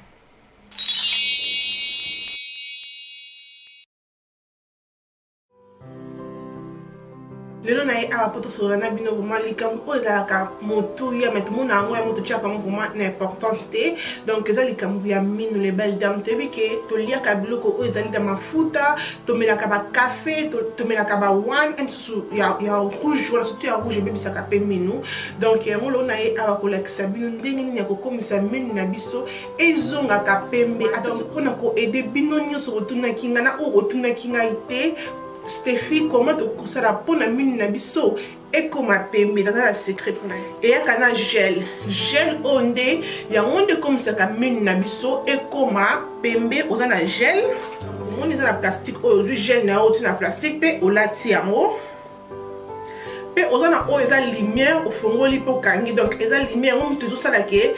Lelo na awa poto sura na bino vraiment likam o ezalaka moto ya metu mona ngo ya moto tiaka mo vraiment na importance te donc ezali kam ya mino les belles dames te bike to liaka biloko o ezali da mafuta to melaka ba café to melaka ba wine emsusu ya rouge wala surtout ya rouge bebisaka pe mino donc ngo lo na awa kolakisa bino ndenge nini ya kokomisa mino na biso ezongaka pembe donc pona ko aider bino nyonso rotuna kinga na o rotuna kinga ite Stéphie, comment tu couches la peau na mine na biso et comme a pembe dans la secret et ya kana gel onde ya onde comme ça ka mine na biso et comme a pembe ozana gel on est dans la plastique aujourd'hui gel na autre na plastique pe o lati yango pe ozana o eza lumière au fongoli po kangi donc eza lumière on te sala ke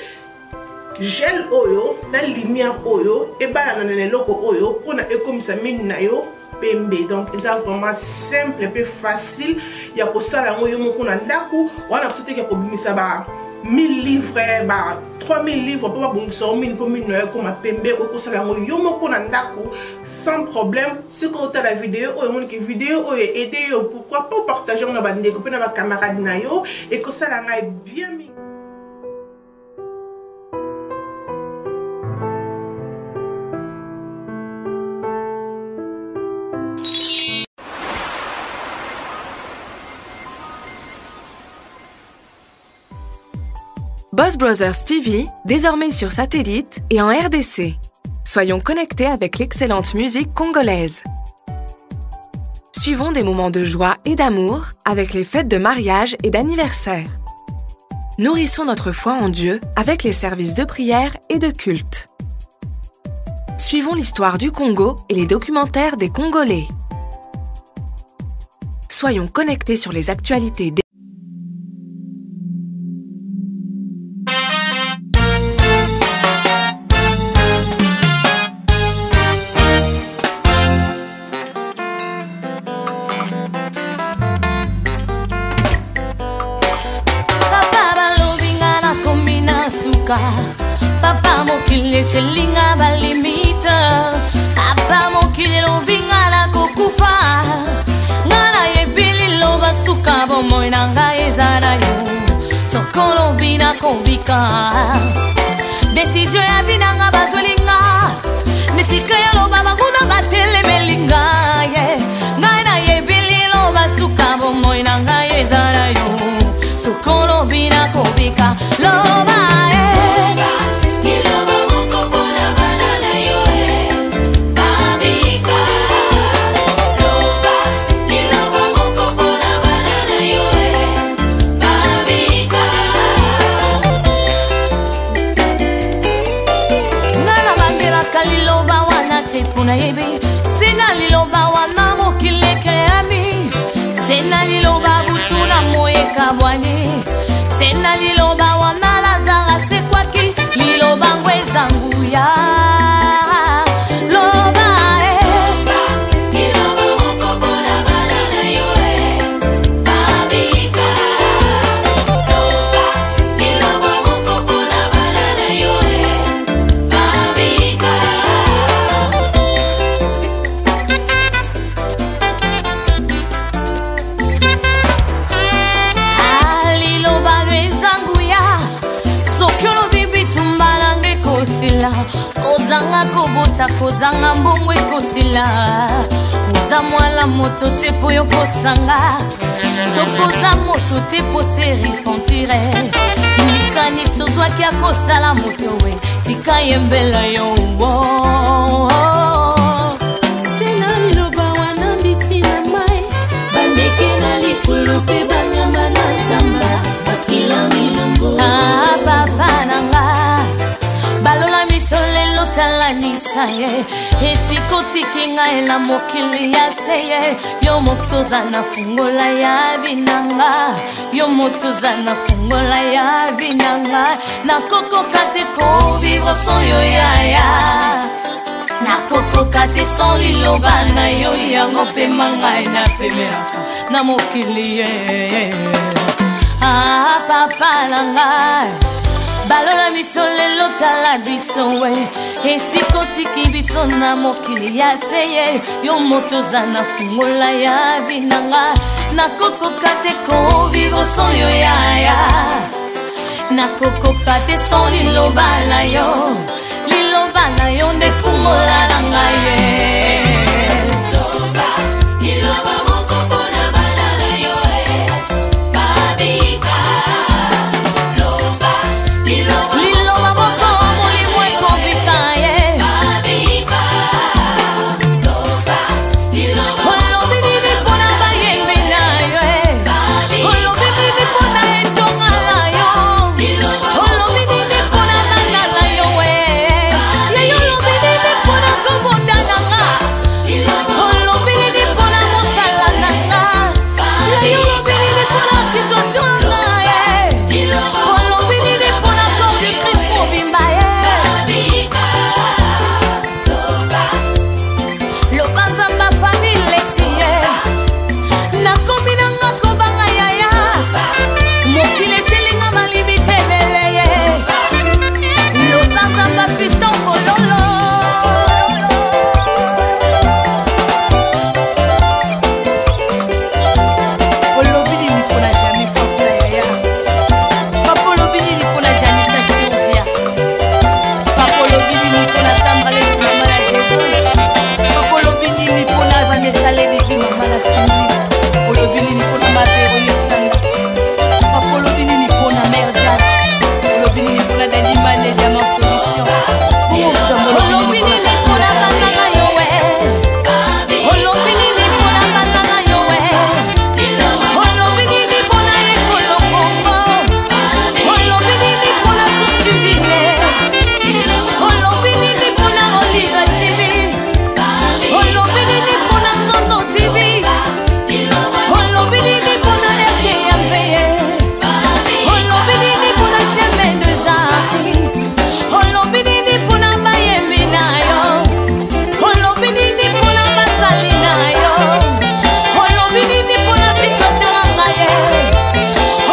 gel oyo na lumière oyo e bala na leloko oyo pona e comme ça mine na yo pembe donc c'est vraiment simple et facile ya ko sala ngo yo moko na ndako wana peut-être ya ko bimisa ba 1000 livres ba 3000 livres pour ba bongisa o mine po mine no ko ma pembe ko sala ngo yo moko na ndako sans problème ce que tu la vidéo o mon que vidéo o aider yo pourquoi pas partager na ba ndeko pe na ba camarade na yo et ko sala ngai bien mi Boss Brothers TV, désormais sur satellite et en RDC. Soyons connectés avec l'excellente musique congolaise. Suivons des moments de joie et d'amour avec les fêtes de mariage et d'anniversaire. Nourrissons notre foi en Dieu avec les services de prière et de culte. Suivons l'histoire du Congo et les documentaires des Congolais. Soyons connectés sur les actualités des Papa mokile chelinga balimita Papa mokile lobinga na kokufa Ngana yebili loba suka bomoy nanga ezana yo Sokolo bina kombika Decision ya binanga bazwelinga Nisika ya loba maguna batele melinga Ngana yebili loba suka bomoy nanga ezana yo Sokolo bina kombika Loba Sena liloba wana mokileke ami Sena liloba butuna moye kabwani Sena liloba wana lazara sekwaki Liloba ngweza nguya Kozanga kobota kozanga mbongwe kosila Oza mwala moto te po yo kosanga Tokoza moto te po se repentire Nikani sozwaki akosala moto we Tika yembela yo Sena liloba wana mbisi na mai Bandeke na likulu pe banyama na zamba Bakila milongo Papa nanga Balola misolelo talanisa ye Esiko tikinga ela mokili ya seye Yo motoza na fungola ya vinanga Yo motoza na fungola ya vinanga Na koko kate ko vivo son yo yaya Na koko kate son liloba na yo yango pe mangai na pemeraka Na mokili ye Ah papa nanga balola biso lelo tala biso we esikotiki biso na mokili ya seye yo moto za na fungola ya vinanga nakokoka te kovivre sans yo yaya nakokoka te sans liloba na yo nde fungola na ngai ye liloba moko mpona bana na yo babika liloba moko molimo ekobika ye babika olobi nini mpona bayembe na yo olobi nini mpona etonga na yo olobi nini mpona bana na yo yayo olobi nini mpona kobota na nga olobi nini mpona mosala na nga yayo olobi nini mpona situation na nga olobi nini mpona corps du Christ mobimba loba nzamba famille esiye nakomi na nga kobanga yaya mokili etyelinga malimite ebele ye loba nzamba fiston fololo olobi nini mpona jami forte na yaya papa olobi nini mpona janisa silvia papa olobi nini mpona tambalesi mama na jason papa olobi nini mpona vanessa ledivi mama na sindi olobi nini mpona maveroni chanda papa olobi nini mpona mère jad olobi nini mpona dandimane diamant solution olobi nini mpona bana na yo olobi nini mpona bana na yo olobi nini mpona ekolo kongo olobi nini mpona sostuvile olobi nini mpona olive tv olobi nini mpona nzondo tv olobi nini mpona rtmv olobi nini mpona chemin des artistes olobi nini mpona bayembi na yo olobi nini mpona basali na yo olobi nini mpona situation na ngai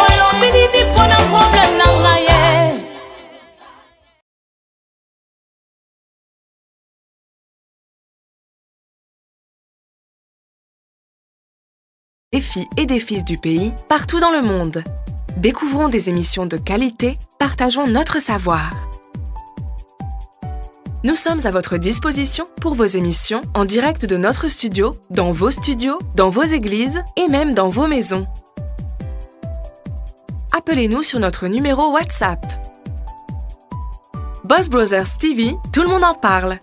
olobi nini mpona problème na ngai Des filles et des fils du pays, partout dans le monde. Découvrons des émissions de qualité, partageons notre savoir. Nous sommes à votre disposition pour vos émissions en direct de notre studio, dans vos églises et même dans vos maisons. Appelez-nous sur notre numéro WhatsApp. Boss Brothers TV, tout le monde en parle.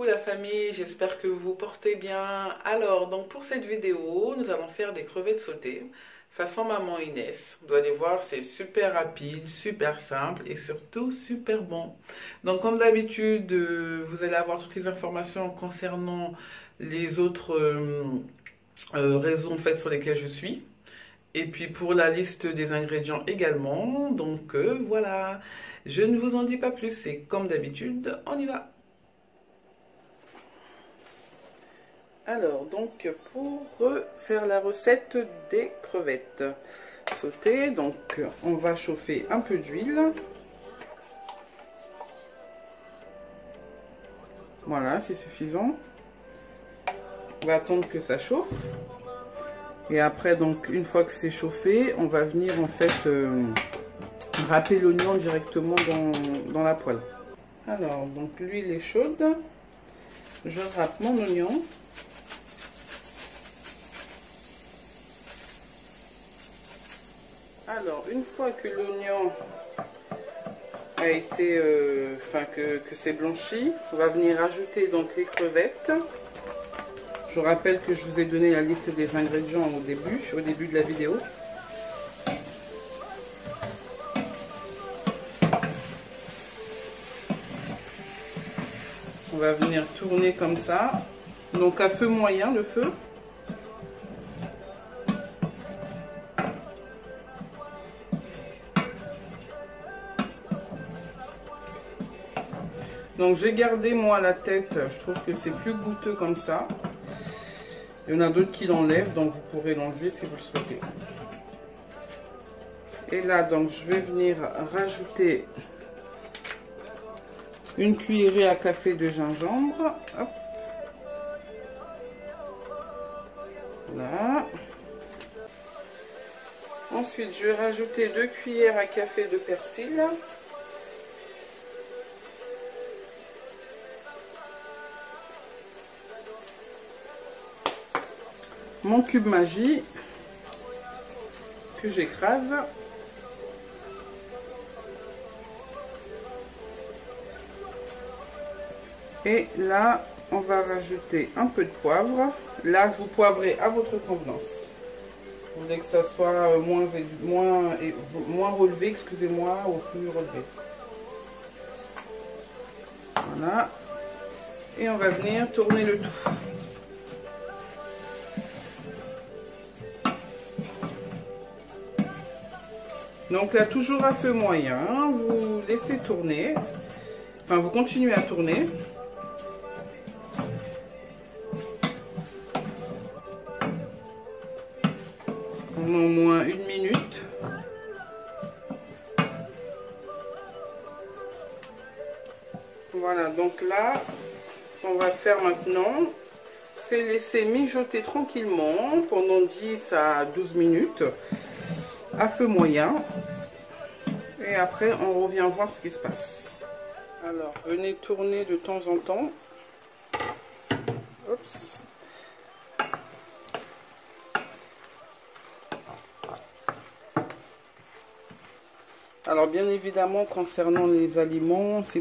la famille, j'espère que vous vous portez bien. Alors, donc pour cette vidéo, nous allons faire des crevettes sautées façon maman Inès. Vous allez voir, c'est super rapide, super simple et surtout super bon. Donc comme d'habitude, vous allez avoir toutes les informations concernant les autres réseaux en fait sur lesquels je suis. Et puis pour la liste des ingrédients également. Donc voilà, je ne vous en dis pas plus, c'est comme d'habitude, on y va. Alors, donc, pour faire la recette des crevettes sautées, donc, on va chauffer un peu d'huile. Voilà, c'est suffisant. On va attendre que ça chauffe. Et après, donc, une fois que c'est chauffé, on va venir, en fait, râper l'oignon directement dans la poêle. Alors, donc, l'huile est chaude. Je râpe mon oignon. Alors, une fois que l'oignon a été, que c'est blanchi, on va venir ajouter donc les crevettes. Je rappelle que je vous ai donné la liste des ingrédients au début de la vidéo. On va venir tourner comme ça, donc à feu moyen le feu. Donc j'ai gardé moi la tête, je trouve que c'est plus goûteux comme ça. Il y en a d'autres qui l'enlèvent, donc vous pourrez l'enlever si vous le souhaitez. Et là donc je vais venir rajouter une cuillerée à café de gingembre. Hop. Voilà. Ensuite je vais rajouter 2 cuillères à café de persil. Mon cube magie que j'écrase. Et là, on va rajouter un peu de poivre. Là, vous poivrez à votre convenance. Vous voulez que ça soit moins relevé, excusez-moi, ou plus relevé. Voilà. Et on va venir tourner le tout. Donc là, toujours à feu moyen, vous laissez tourner, enfin vous continuez à tourner. Pendant au moins 1 minute. Voilà, donc là, ce qu'on va faire maintenant, c'est laisser mijoter tranquillement pendant 10 à 12 minutes. À feu moyen, et après on revient voir ce qui se passe. Alors venez tourner de temps en temps. Oups. Alors bien évidemment concernant les aliments, c'est